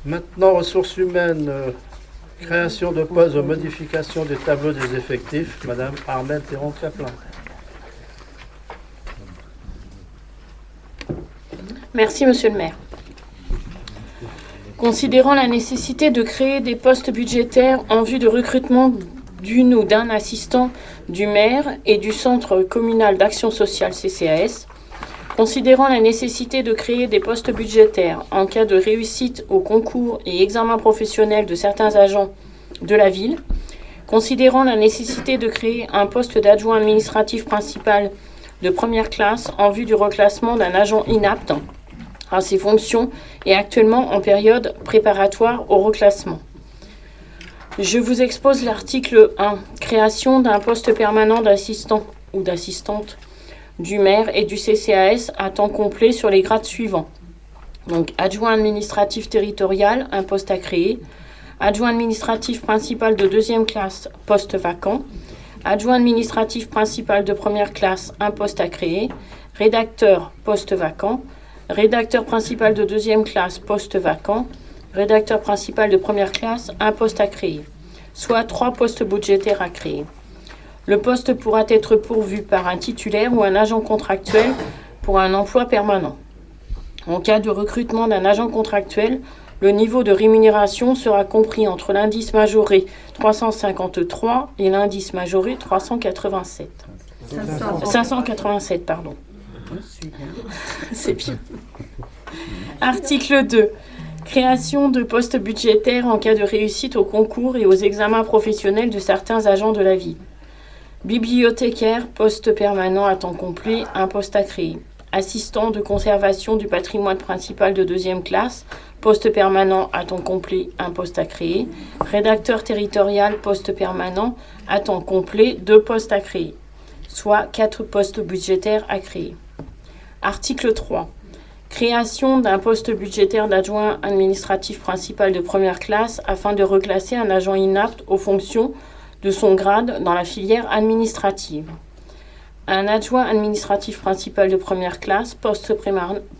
Maintenant, ressources humaines. Création de postes de modification du tableau des effectifs. Madame Armelle Théron-Caplin. Merci, monsieur le maire. Considérant la nécessité de créer des postes budgétaires en vue de recrutement d'une ou d'un assistant du maire et du Centre communal d'action sociale CCAS, considérant la nécessité de créer des postes budgétaires en cas de réussite au concours et examen professionnel de certains agents de la ville, considérant la nécessité de créer un poste d'adjoint administratif principal de première classe en vue du reclassement d'un agent inapte à ses fonctions et actuellement en période préparatoire au reclassement. Je vous expose l'article 1, création d'un poste permanent d'assistant ou d'assistante du maire et du CCAS à temps complet sur les grades suivants. Donc, adjoint administratif territorial, un poste à créer. Adjoint administratif principal de deuxième classe, poste vacant. Adjoint administratif principal de première classe, un poste à créer. Rédacteur, poste vacant. Rédacteur principal de deuxième classe, poste vacant. Rédacteur principal de première classe, un poste à créer. Soit 3 postes budgétaires à créer. Le poste pourra être pourvu par un titulaire ou un agent contractuel pour un emploi permanent. En cas de recrutement d'un agent contractuel, le niveau de rémunération sera compris entre l'indice majoré 353 et l'indice majoré 387. 587, pardon. C'est bien. Article 2. Création de postes budgétaires en cas de réussite au concours et aux examens professionnels de certains agents de la ville. Bibliothécaire, poste permanent à temps complet, un poste à créer. Assistant de conservation du patrimoine principal de deuxième classe, poste permanent à temps complet, un poste à créer. Rédacteur territorial, poste permanent à temps complet, 2 postes à créer. Soit 4 postes budgétaires à créer. Article 3. Création d'un poste budgétaire d'adjoint administratif principal de première classe afin de reclasser un agent inapte aux fonctions de son grade dans la filière administrative. Un adjoint administratif principal de première classe, poste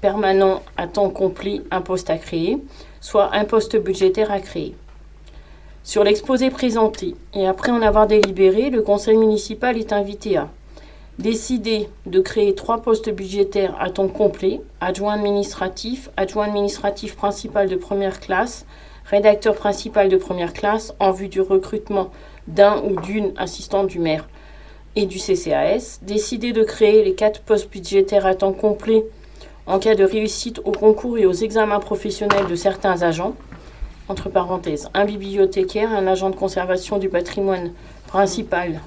permanent à temps complet, un poste à créer, soit un poste budgétaire à créer. Sur l'exposé présenté, et après en avoir délibéré, le conseil municipal est invité à décider de créer 3 postes budgétaires à temps complet, adjoint administratif principal de première classe, rédacteur principal de première classe en vue du recrutement d'un ou d'une assistante du maire et du CCAS, décider de créer les 4 postes budgétaires à temps complet en cas de réussite au concours et aux examens professionnels de certains agents, entre parenthèses, un bibliothécaire, un agent de conservation du patrimoine principal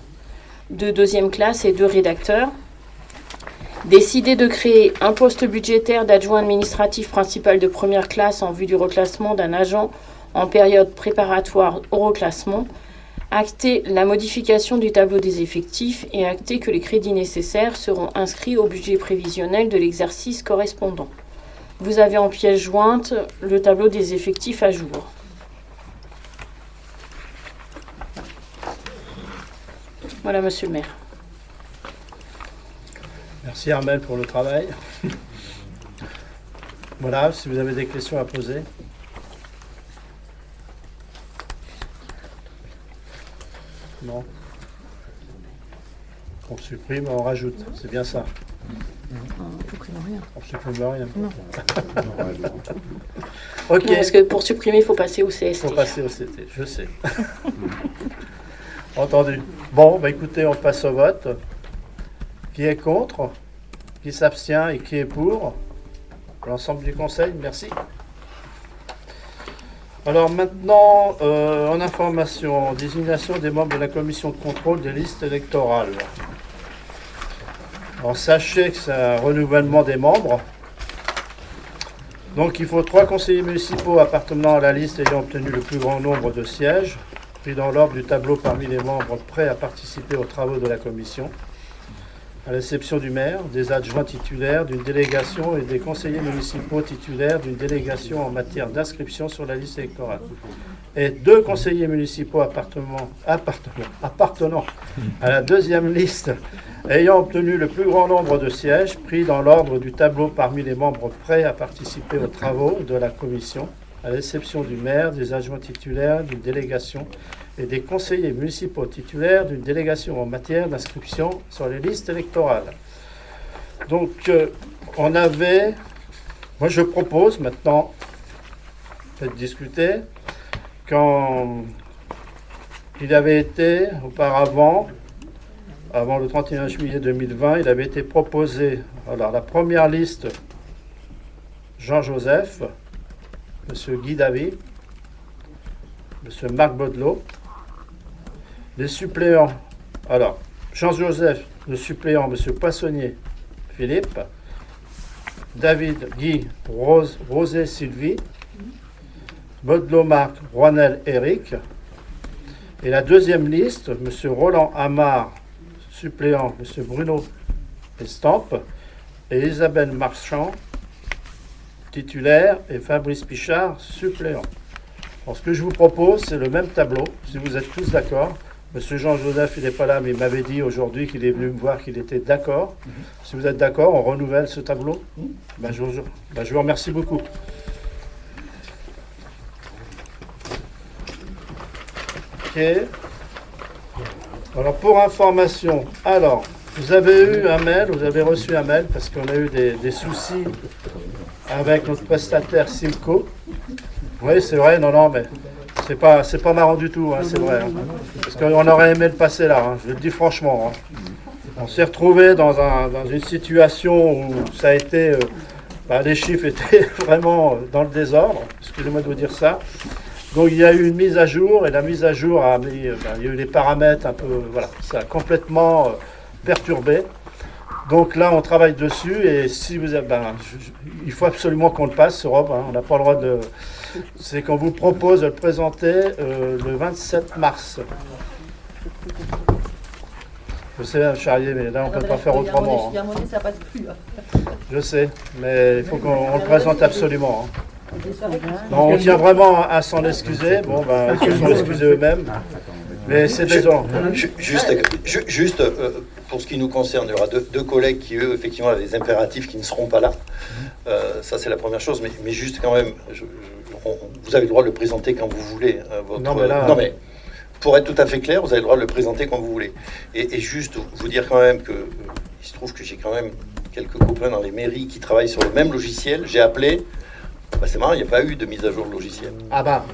de deuxième classe et 2 rédacteurs, décider de créer un poste budgétaire d'adjoint administratif principal de première classe en vue du reclassement d'un agent en période préparatoire au reclassement, acter la modification du tableau des effectifs et acter que les crédits nécessaires seront inscrits au budget prévisionnel de l'exercice correspondant. Vous avez en pièce jointe le tableau des effectifs à jour. Voilà, monsieur le maire. Merci Armel pour le travail. Voilà, si vous avez des questions à poser. Non. On supprime, on rajoute. C'est bien ça. On supprime rien. On supprime rien. Non. Ok. Non, parce que pour supprimer, il faut passer au CST. Il faut passer au CT, je sais. Entendu. Bon, bah écoutez, on passe au vote. Qui est contre? Qui s'abstient et qui est pour? L'ensemble du Conseil, merci. Alors maintenant, en information, désignation des membres de la commission de contrôle des listes électorales. Alors sachez que c'est un renouvellement des membres. Donc il faut 3 conseillers municipaux appartenant à la liste ayant obtenu le plus grand nombre de sièges, pris dans l'ordre du tableau parmi les membres prêts à participer aux travaux de la commission, à l'exception du maire, des adjoints titulaires d'une délégation et des conseillers municipaux titulaires d'une délégation en matière d'inscription sur la liste électorale. Et 2 conseillers municipaux appartenant à la deuxième liste ayant obtenu le plus grand nombre de sièges, pris dans l'ordre du tableau parmi les membres prêts à participer aux travaux de la commission, à l'exception du maire, des adjoints titulaires d'une délégation et des conseillers municipaux titulaires d'une délégation en matière d'inscription sur les listes électorales. Donc, moi je propose maintenant, peut-être discuter, quand il avait été auparavant, avant le 31 juillet 2020, il avait été proposé, alors la première liste, Jean-Joseph, M. Guy Davy, M. Marc Baudelot. Les suppléants, alors Jean-Joseph, le suppléant, M. Poissonnier, Philippe, David, Guy, Rosé, Sylvie, Baudelot, Marc, Rouanel, Éric. Et la deuxième liste, M. Roland Amar, suppléant, M. Bruno Estampe, et Isabelle Marchand, titulaire, et Fabrice Pichard, suppléant. Alors, ce que je vous propose, c'est le même tableau, si vous êtes tous d'accord. Monsieur Jean-Joseph, il n'est pas là, mais il m'avait dit aujourd'hui qu'il est venu me voir qu'il était d'accord. Si vous êtes d'accord, on renouvelle ce tableau. Je vous remercie beaucoup. Ok. Alors, pour information, vous avez reçu un mail parce qu'on a eu des soucis avec notre prestataire Simco. Oui, c'est vrai, non, mais c'est pas marrant du tout, hein, c'est vrai. Hein, parce qu'on aurait aimé le passer là, hein, je le dis franchement. Hein. On s'est retrouvé dans une situation où ça a été, les chiffres étaient vraiment dans le désordre, excusez-moi de vous dire ça. Donc il y a eu une mise à jour, et la mise à jour a mis, il y a eu les paramètres un peu, voilà, ça a complètement perturbé. Donc là, on travaille dessus, et si vous avez, il faut absolument qu'on le passe, ce ROB, hein, on n'a pas le droit de... C'est qu'on vous propose de le présenter le 27 mars. Je sais, Mme Charrier, mais là, on ne peut pas faire autrement. Hein. Ça passe plus. Je sais, mais il faut qu'on le présente absolument. Hein. Non, on tient vraiment à s'en excuser. Bon, ils se sont excusés eux-mêmes. Mais c'est désolant. Juste pour ce qui nous concerne, il y aura deux collègues qui, eux, effectivement, ont des impératifs qui ne seront pas là. Ça, c'est la première chose. Mais juste quand même, vous avez le droit de le présenter quand vous voulez. Non, mais pour être tout à fait clair, vous avez le droit de le présenter quand vous voulez. Et juste vous dire quand même que il se trouve que j'ai quand même quelques copains dans les mairies qui travaillent sur le même logiciel. J'ai appelé. C'est marrant, il n'y a pas eu de mise à jour de logiciel. Ah bah.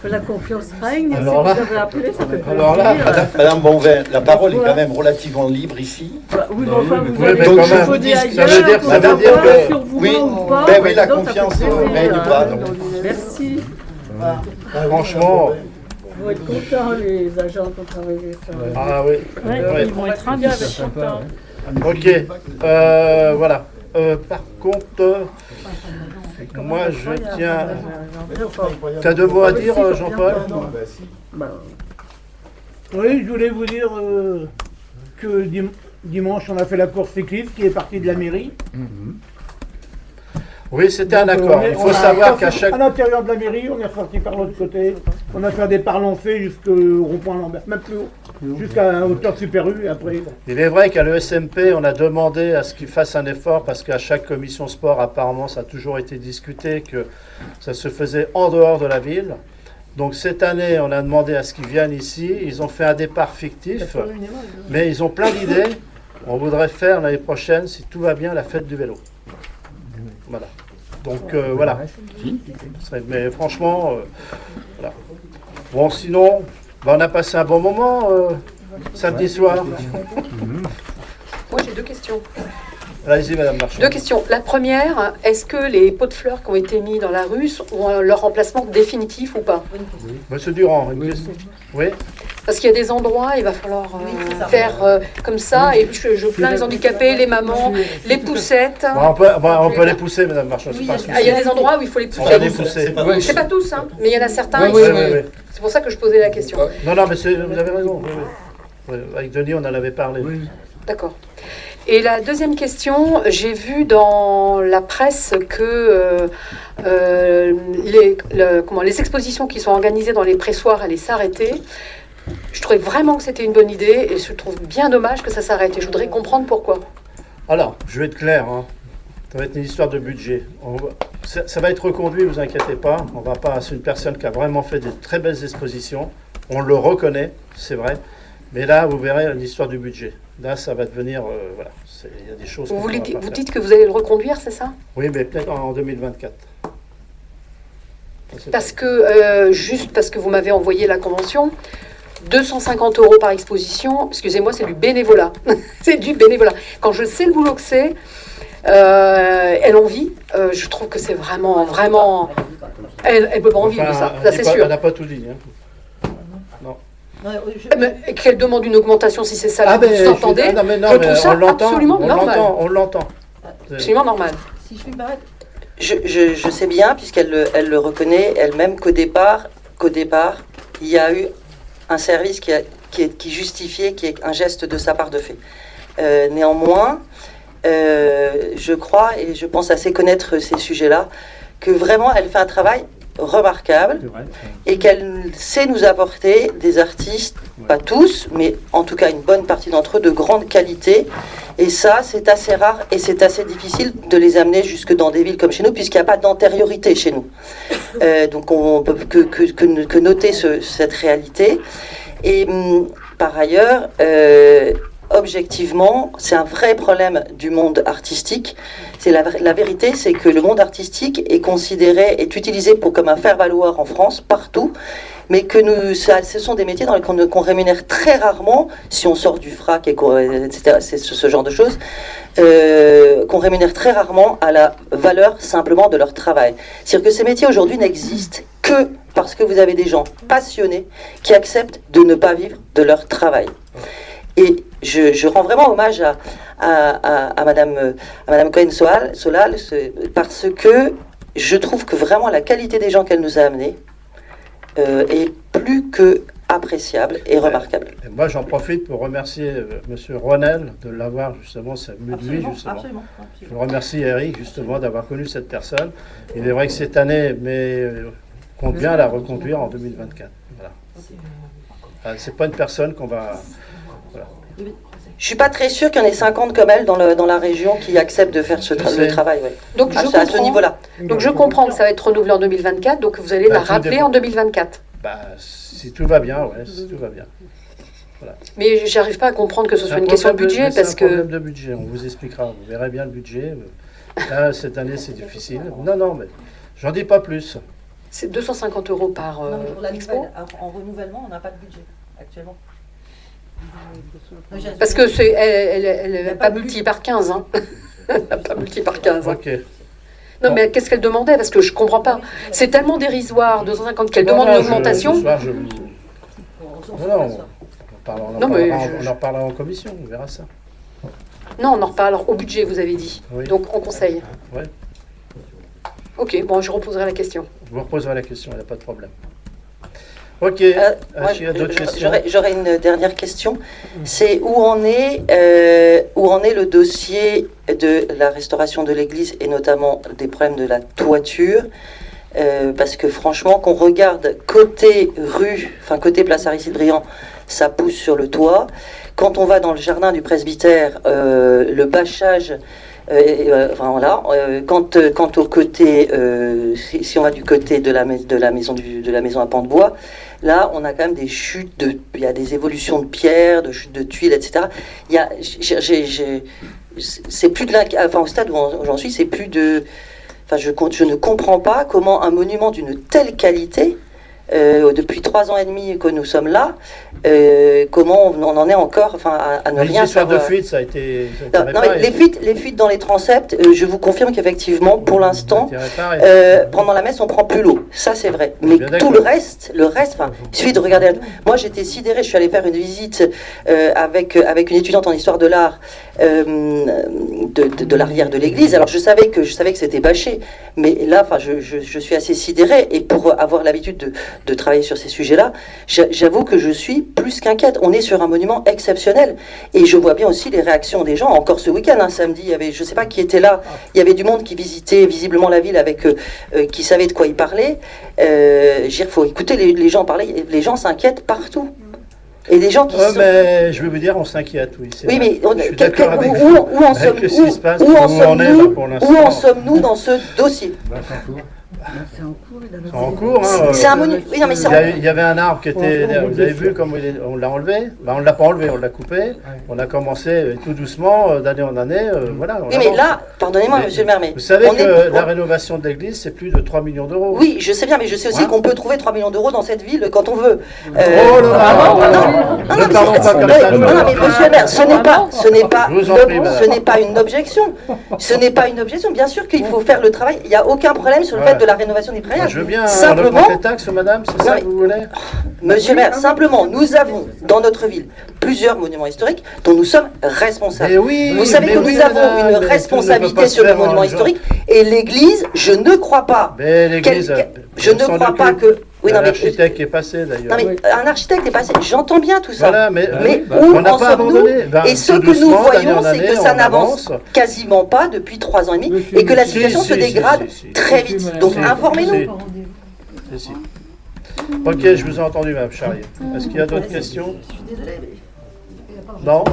La confiance règne. Alors si vous avez appelé, ça peut Madame Bonvin, la parole est quand même relativement libre ici. Oui, mais enfin, vous avez avez quand même. ça veut dire que oui, la confiance ne règne pas. Merci. Franchement. Ils vont être contents, les agents qui ont travaillé sur Ah oui. Ils vont être ravis. Ok. Voilà. Par contre, moi je tiens. Tu as 2 mots à dire, Jean-Paul? Oui, je voulais vous dire que dimanche, on a fait la course cycliste qui est partie de la mairie. Oui, c'était un accord. Il faut savoir qu'à chaque... À l'intérieur de la mairie, on est sorti par l'autre côté. On a fait des parlons faits jusqu'au rond-point Lambert, même plus haut. jusqu'à hauteur de Super U, après. Il est vrai qu'à l'ESMP, on a demandé à ce qu'il fasse un effort parce qu'à chaque commission sport, apparemment, ça a toujours été discuté que ça se faisait en dehors de la ville. Donc cette année, on a demandé à ce qu'ils viennent ici. Ils ont fait un départ fictif, mais ils ont plein d'idées. On voudrait faire l'année prochaine, si tout va bien, la fête du vélo. Voilà. Donc voilà. Mais franchement, voilà. Bon, sinon, on a passé un bon moment samedi soir. Moi, j'ai 2 questions. Allez-y, Madame Marchand. 2 questions. La première, est-ce que les pots de fleurs qui ont été mis dans la rue ont leur remplacement définitif ou pas? Monsieur Durand, une question. Oui. Parce qu'il y a des endroits, il va falloir faire comme ça, et je plains les handicapés, les mamans, les poussettes. Bon, on peut les pousser, Madame Marchand. Il y a des endroits où il faut les pousser. On va les pousser. C'est pas tous, hein, mais il y en a certains. Oui. C'est pour ça que je posais la question. Non, mais vous avez raison. Oui. Avec Denis, on en avait parlé. D'accord. Et la deuxième question, j'ai vu dans la presse que les expositions qui sont organisées dans les pressoirs allaient s'arrêter. Je trouvais vraiment que c'était une bonne idée et je trouve bien dommage que ça s'arrête. Et je voudrais comprendre pourquoi. Alors, je vais être clair. Ça va être une histoire de budget. Ça va être reconduit, ne vous inquiétez pas. On va pas. C'est une personne qui a vraiment fait des très belles expositions. On le reconnaît, c'est vrai. Mais là, vous verrez l'histoire du budget. Là, ça va devenir... voilà. Il y a des choses... Vous dites que vous allez le reconduire, c'est ça? Oui, mais peut-être en 2024. Parce que, juste parce que vous m'avez envoyé la convention, 250 € par exposition, excusez-moi, c'est du bénévolat. C'est du bénévolat. Quand je sais le boulot que c'est, elle en vit, je trouve que c'est vraiment... Elle ne peut pas en vivre de ça, c'est sûr. Elle n'a pas tout dit. Non. Mais qu'elle demande une augmentation si c'est ça que vous entendez, je trouve ça absolument normal. On l'entend. Absolument normal. Si je puis me permettre. Je sais bien, puisqu'elle le reconnaît elle-même, qu'au départ, il y a eu un service qui justifiait, qui est un geste de sa part de fait. Néanmoins, je crois, et je pense assez connaître ces sujets-là, que vraiment elle fait un travail remarquable et qu'elle sait nous apporter des artistes, pas tous, mais en tout cas une bonne partie d'entre eux, de grande qualité. Et ça, c'est assez rare et c'est assez difficile de les amener jusque dans des villes comme chez nous, puisqu'il n'y a pas d'antériorité chez nous. Donc on peut que noter cette réalité. Et par ailleurs, objectivement, c'est un vrai problème du monde artistique. C'est la vérité, c'est que le monde artistique est considéré, est utilisé comme un faire-valoir en France, partout, mais que ce sont des métiers dans lesquels qu'on rémunère très rarement, si on sort du frac, etc., c'est ce genre de choses, qu'on rémunère très rarement à la valeur simplement de leur travail. C'est-à-dire que ces métiers aujourd'hui n'existent que parce que vous avez des gens passionnés qui acceptent de ne pas vivre de leur travail. Et je rends vraiment hommage à Madame Cohen-Solal parce que je trouve que vraiment la qualité des gens qu'elle nous a amenés est plus que appréciable et remarquable. Et moi, j'en profite pour remercier Monsieur Ronel de l'avoir justement, c'est mieux de lui justement. Absolument. Je remercie Eric justement d'avoir connu cette personne. Il est vrai que cette année, mais compte bien la reconduire en 2024. Voilà. C'est pas une personne qu'on va... Voilà. Je suis pas très sûre qu'il y en ait 50 comme elle dans la région qui acceptent de faire le travail. Ouais. Donc à ce niveau-là. Donc je comprends que ça va être renouvelé en 2024, donc vous allez la rappeler en 2024. Si tout va bien, ouais, si tout va bien. Voilà. Mais j'arrive pas à comprendre que ce soit une question de budget parce que... C'est un problème de budget, on vous expliquera, vous verrez bien le budget. Là, cette année, c'est difficile. Non, mais j'en dis pas plus. C'est 250 € par expo. En renouvellement, on n'a pas de budget actuellement. Parce que elle n'a pas multiplié par 15. Hein. Elle n'a pas multiplié par 15. Ok. Non, mais qu'est-ce qu'elle demandait? Parce que je ne comprends pas. C'est tellement dérisoire, 250, qu'elle demande une augmentation. On en reparlera en commission, on verra ça. Non, on en reparle au budget, vous avez dit. Oui. Donc, on conseille. Oui. Ok, bon, je reposerai la question. Je vous reposerai la question, il n'y a pas de problème. Ok, j'aurais une dernière question. C'est où en est le dossier de la restauration de l'église et notamment des problèmes de la toiture, parce que franchement, qu'on regarde côté rue, enfin côté place Aristide-Briand, ça pousse sur le toit. Quand on va dans le jardin du presbytère, le bâchage, enfin, voilà, quant au côté, si on va du côté de la maison à pan de bois, là, on a quand même des chutes, il y a des évolutions de pierres, de chutes de tuiles, etc. Il y a, c'est plus de enfin, au stade où j'en suis, c'est plus de... Enfin, je ne comprends pas comment un monument d'une telle qualité, depuis 3 ans et demi que nous sommes là, comment on en est encore, enfin, à ne rien faire. faire. De fuite, ça a été non, mais les fuites dans les transepts, je vous confirme qu'effectivement, pour l'instant, pendant la messe, on prend plus l'eau. Ça, c'est vrai. Mais tout le reste, enfin, il suffit de regarder. Moi, j'étais sidérée. Je suis allée faire une visite avec une étudiante en histoire de l'art de l'arrière de l'église. Alors, je savais que c'était bâché, mais là, enfin, je suis assez sidérée. Et pour avoir l'habitude de travailler sur ces sujets-là, j'avoue que je suis plus qu'inquiète. On est sur un monument exceptionnel. Et je vois bien aussi les réactions des gens. Encore ce week-end, samedi, il y avait, je ne sais pas qui était là, il y avait du monde qui visitait visiblement la ville avec qui savait de quoi il parlait. Il faut écouter les gens parler. Les gens s'inquiètent partout. Et des gens qui mais je vais vous dire, on s'inquiète, oui. Oui, mais je suis d'accord avec vous. Où en sommes-nous dans ce dossier? C'est en cours. C'est en cours. C'est un monument. Oui, non, mais il y avait un arbre qui était. Vous avez vu comme on l'a enlevé? On ne l'a pas enlevé, on l'a coupé. On a commencé tout doucement, d'année en année. Voilà, oui, mais là, pardonnez-moi, monsieur le maire, mais. Vous savez que la rénovation de l'église, c'est plus de 3 millions d'euros. Oui, je sais bien, mais je sais aussi qu'on peut trouver 3 millions d'euros dans cette ville quand on veut. Oh là là! Ne parlons pas comme ça. Non, mais monsieur le maire, ce n'est pas une objection. Ce n'est pas une objection. Bien sûr qu'il faut faire le travail. Il n'y a aucun problème sur le fait de la rénovation des prairies. Je veux bien simplement les taxes, madame, c'est ça que vous voulez? Monsieur le maire, simplement, nous avons dans notre ville plusieurs monuments historiques dont nous sommes responsables. Vous savez que nous avons une responsabilité sur les monuments historiques et l'église, je ne crois pas. Mais l'église, je ne crois pas que. Oui, non, mais l'architecte qui est passé d'ailleurs. Non, mais un architecte est passé, j'entends bien tout ça. Voilà, mais où on n'a en pas sommes-nous? abandonné. Et ce que nous voyons, c'est que ça n'avance quasiment pas depuis 3 ans et demi et que la situation se dégrade très vite. Donc informez-nous. Ok, je vous ai entendu, Mme Charrier. Est-ce qu'il y a d'autres questions? Je suis désolée, mais... Non?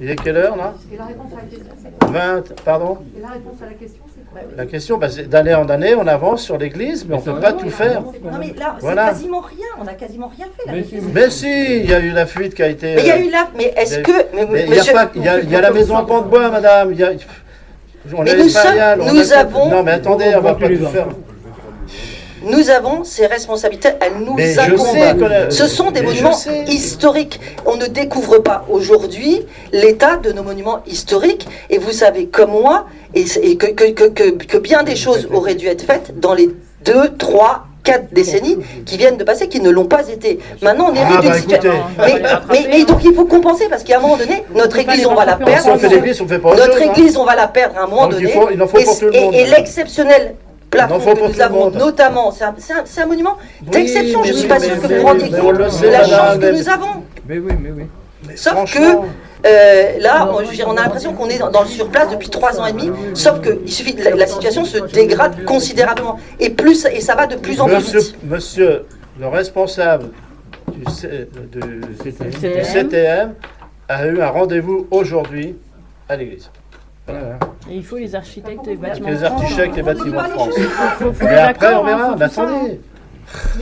Il est quelle heure, là? Et la réponse à la question, c'est quoi? 20, pardon? Et la réponse à la question, c'est quoi? La question, c'est d'année en année, on avance sur l'église, mais on ne peut pas tout faire. Non, mais là, c'est voilà. quasiment rien. On n'a quasiment rien fait, là. Mais si, il y a eu la fuite qui a été... Mais il y a eu la... Mais est-ce que... Il y a la maison à pan de bois, madame. Mais nous avons... Non, mais attendez, on ne va pas tout faire. Nous avons ces responsabilités, elles nous incombent. Ce sont des monuments historiques. On ne découvre pas aujourd'hui l'état de nos monuments historiques. Et vous savez comme moi, que bien des choses auraient dû être faites dans les 2, 3, 4 décennies qui viennent de passer, qui ne l'ont pas été. Maintenant, on hérite d'une situation. Mais donc il faut compenser parce qu'à un moment donné, notre église, on va la perdre. Notre église, on va la perdre à un moment donné. Et l'exceptionnel plafond que nous avons, notamment, c'est un monument d'exception. Je ne suis pas sûr que vous rendiez compte de la chance que nous avons. Mais oui. Sauf que là, on a l'impression qu'on est dans le surplace depuis 3 ans et demi. Sauf que il suffit, la situation se dégrade considérablement et ça va de plus en plus vite. Monsieur, le responsable du CTM a eu un rendez-vous aujourd'hui à l'église. Voilà. Et il faut les architectes et bâtiments. Les architectes et bâtiments de France. Faut Mais après, on verra. Mais attendez.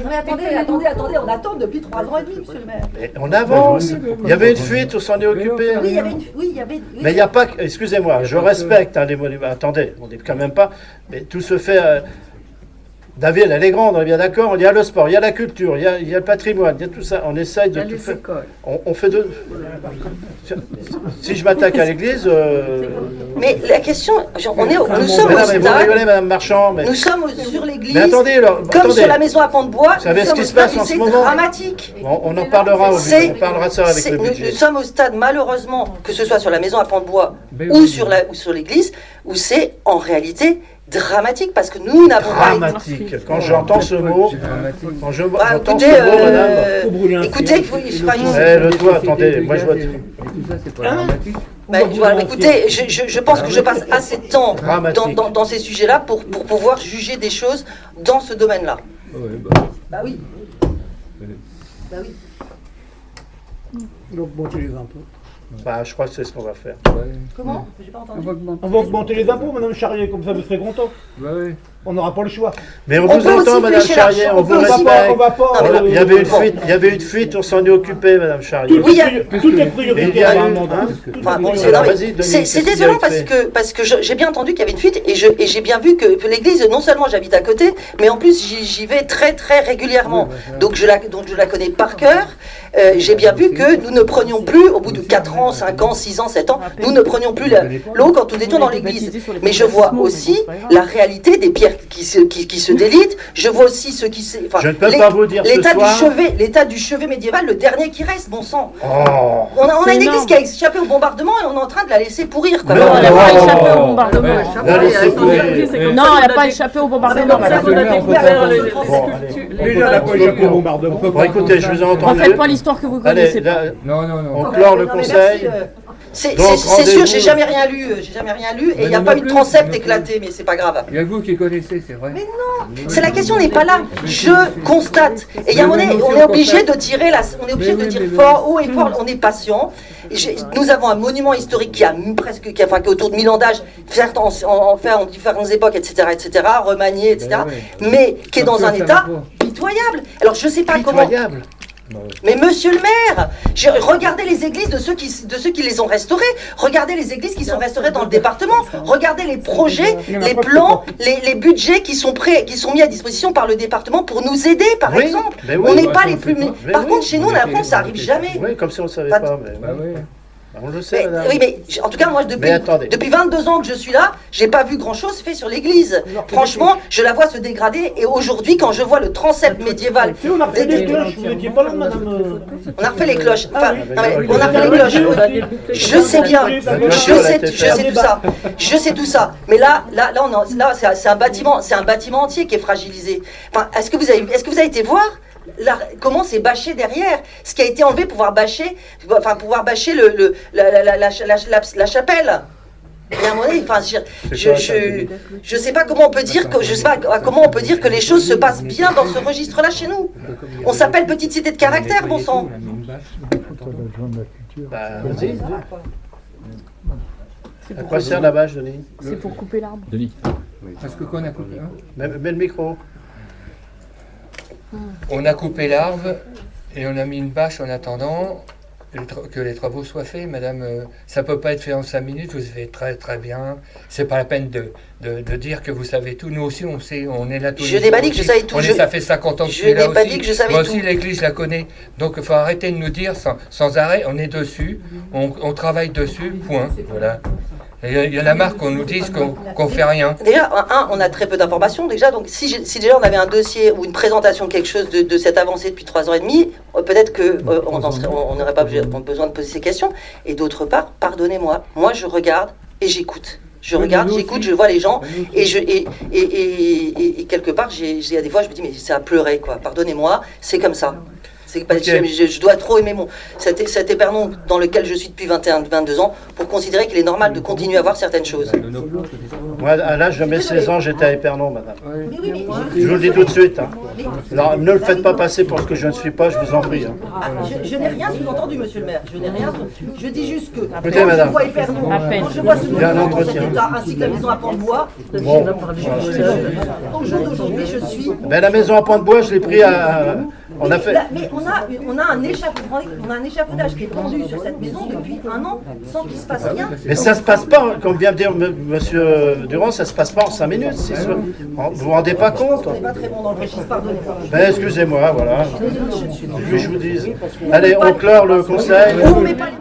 Mais attendez, on attend depuis 3 ans et demi, monsieur le maire. Et on avance. Il y avait une fuite, on s'en est occupé. Oui, il y avait Mais il n'y a pas. Excusez-moi, je respecte les monuments. Attendez, on n'est quand même pas. Mais tout se fait. David, elle est grande, on est bien d'accord. Il y a le sport, il y a la culture, il y a le patrimoine, il y a tout ça. On essaye de tout faire. On fait de. Si je m'attaque à l'église. Mais la question, nous sommes au stade. Vous rigolez, Madame Marchand. Nous sommes sur l'église. Mais attendez, alors, comme sur la maison à pan de bois. Vous savez ce qui se passe en ce moment? C'est dramatique. On en parlera. On parlera ça avec le budget. Nous sommes au stade, malheureusement, que ce soit sur la maison à pan de bois ou sur l'église, où c'est en réalité dramatique parce que nous n'avons pas... Dramatique. Quand j'entends ce mot, madame... Écoutez, le doigt, attendez, moi je vois... Tout ça, c'est pas dramatique. Écoutez, je pense que je passe assez de temps dans ces sujets-là pour pouvoir juger des choses dans ce domaine-là. Ouais, bah oui. Bah oui. Donc, monter les impôts. Bah, je crois que c'est ce qu'on va faire. Comment? J'ai pas entendu. On va augmenter les impôts, Madame Charrier, comme ça vous serez content. On n'aura pas le choix. Mais on On vous peut entend, aussi Madame flécher Charrier, l'argent, on on vous peut aussi- respecte. On va pas. Non, mais Il y avait une fuite, on s'en est occupé, Madame Charrier. Oui, il y a- Tout est Et il y prioritaire a dans le eu, monde. hein, Enfin, Bon, c'est alors, non, mais vas-y, Denis, c'est qu'est-ce qu'il désolant a été parce que j'ai bien entendu qu'il y avait une fuite et j'ai bien vu que l'église, non seulement j'habite à côté, mais en plus j'y vais très très régulièrement. Donc je la connais par cœur. J'ai bien vu que nous ne prenions plus, au bout de 4 ans, 5 ans, 6 ans, 7 ans, nous ne prenions plus l'eau quand nous étions dans l'église. Mais je vois aussi la réalité des pierres qui se délitent. Je vois aussi ce qui s'est... Je ne peux pas vous dire ce soir. L'état du chevet médiéval, le dernier qui reste, bon sang. Oh. On a C'est une église énorme. qui a échappé au bombardement et on est en train de la laisser pourrir. Quoi. Non, Elle n'a pas échappé au bombardement. Là, laissez courir. Non, elle n'a pas échappé au bombardement. madame. Déjà, elle n'a pas échappé au bombardement. Bon, écoutez, je vous ai En entendu. fait, pas l'histoire que vous Allez, connaissez pas. là, Non, non, non. on clore le Non, mais conseil. merci, C'est Donc, sûr, j'ai rendez-vous. jamais rien lu. J'ai jamais rien lu et il n'y a non pas eu de plus, transept non plus. éclaté, mais c'est pas grave. Il y a vous qui connaissez, c'est vrai. Mais non, c'est la question n'est pas là. Je constate. Et il y a un moment donné, Mais on oui, est on obligé constate. de tirer on est obligé Mais de oui, dire mais fort, haut et fort. On est patient. Et nous avons un monument historique qui a qui a autour de 1000 ans d'âge, certes en différentes époques, etc., remanié, etc., mais qui est dans un état pitoyable. Alors je sais pas comment. Pitoyable. Mais monsieur le maire, regardez les églises de ceux qui les ont restaurées, regardez les églises qui sont restaurées dans le département, regardez les projets, les plans, les budgets qui sont mis à disposition par le département pour nous aider, par Oui, exemple. mais oui. On n'est pas les plus... Mais Par oui. contre, chez nous, on a l'impression que ça arrive jamais. Oui, comme si on ne savait Pas- pas. Mais, Bah oui. on le sait, madame. Oui, mais en tout cas, moi, Mais attendez. depuis 22 ans que je suis là, j'ai pas vu grand-chose fait sur l'église. Franchement, je la vois se dégrader. Et aujourd'hui, quand je vois le transept médiéval... Si on a refait les cloches, vous n'étiez pas là, madame. On a refait les cloches. Enfin, oui. non, mais on a refait les cloches. Je sais bien. Je sais tout ça. Mais là, c'est un bâtiment entier qui est fragilisé. Enfin, est-ce que vous avez été voir comment c'est bâché derrière, ce qui a été enlevé pour pouvoir bâcher la chapelle. Et à un moment donné, enfin, je sais pas comment on peut dire que les choses se passent bien dans ce registre-là chez nous. On s'appelle petite cité de caractère, bon sang. Bah, vas-y. À quoi sert la bâche, Denis? C'est pour couper l'arbre. Parce que qu'on a coupé. Hein, Mets le micro. on a coupé l'arbre et on a mis une bâche en attendant que les travaux soient faits. Madame, ça peut pas être fait en 5 minutes, vous savez très très bien. C'est pas la peine de dire que vous savez tout. Nous aussi, on sait, on est là tous les jours. Je n'ai pas dit que je aussi. savais tout. Ça fait 50 ans que je Je suis là n'ai pas aussi. dit que je savais Moi tout. aussi, l'église, je la connais. Donc, il faut arrêter de nous dire sans arrêt, on est dessus, on travaille dessus, point. Voilà. Et il y en a marre qu'on nous dise qu'on fait rien. Déjà, on a très peu d'informations. Déjà, donc si déjà on avait un dossier ou une présentation de quelque chose de cette avancée depuis 3 ans et demi, peut-être on n'aurait pas besoin de poser ces questions. Et d'autre part, pardonnez-moi, moi je regarde et j'écoute. Je regarde, j'écoute, je vois les gens et quelque part, des fois je me dis mais c'est à pleurer quoi. Pardonnez-moi, c'est comme ça. C'est pas, je dois trop aimer cet épernon dans lequel je suis depuis 22 ans pour considérer qu'il est normal de continuer à voir certaines choses. Moi, à l'âge de mes 16 ans, j'étais à Épernon, madame. Mais oui, Je vous le dis tout de suite. Hein. Alors, ne le faites pas passer pour ce que je ne suis pas, je vous en prie. Hein. Je n'ai rien sous-entendu, monsieur le maire. Je n'ai rien. Je dis juste que Écoutez, quand madame. je vois Épernon, quand je vois ce monument dans cet état, ainsi que la maison à Pont-de-Bois, Bon. au jour d'aujourd'hui, je suis... Mais la maison à Pont-de-Bois, je l'ai pris à... On a fait... Mais on a un échafaudage qui est pendu sur cette maison depuis 1 an sans qu'il se passe rien. Mais ça se passe pas, comme vient de dire monsieur Durand, ça se passe pas en 5 minutes. Vous vous rendez pas compte? On n'est pas très bon dans le registre, pardonnez-moi. Ben, excusez-moi, voilà. Que je vous dise. Allez, on clore le conseil. On met pas les-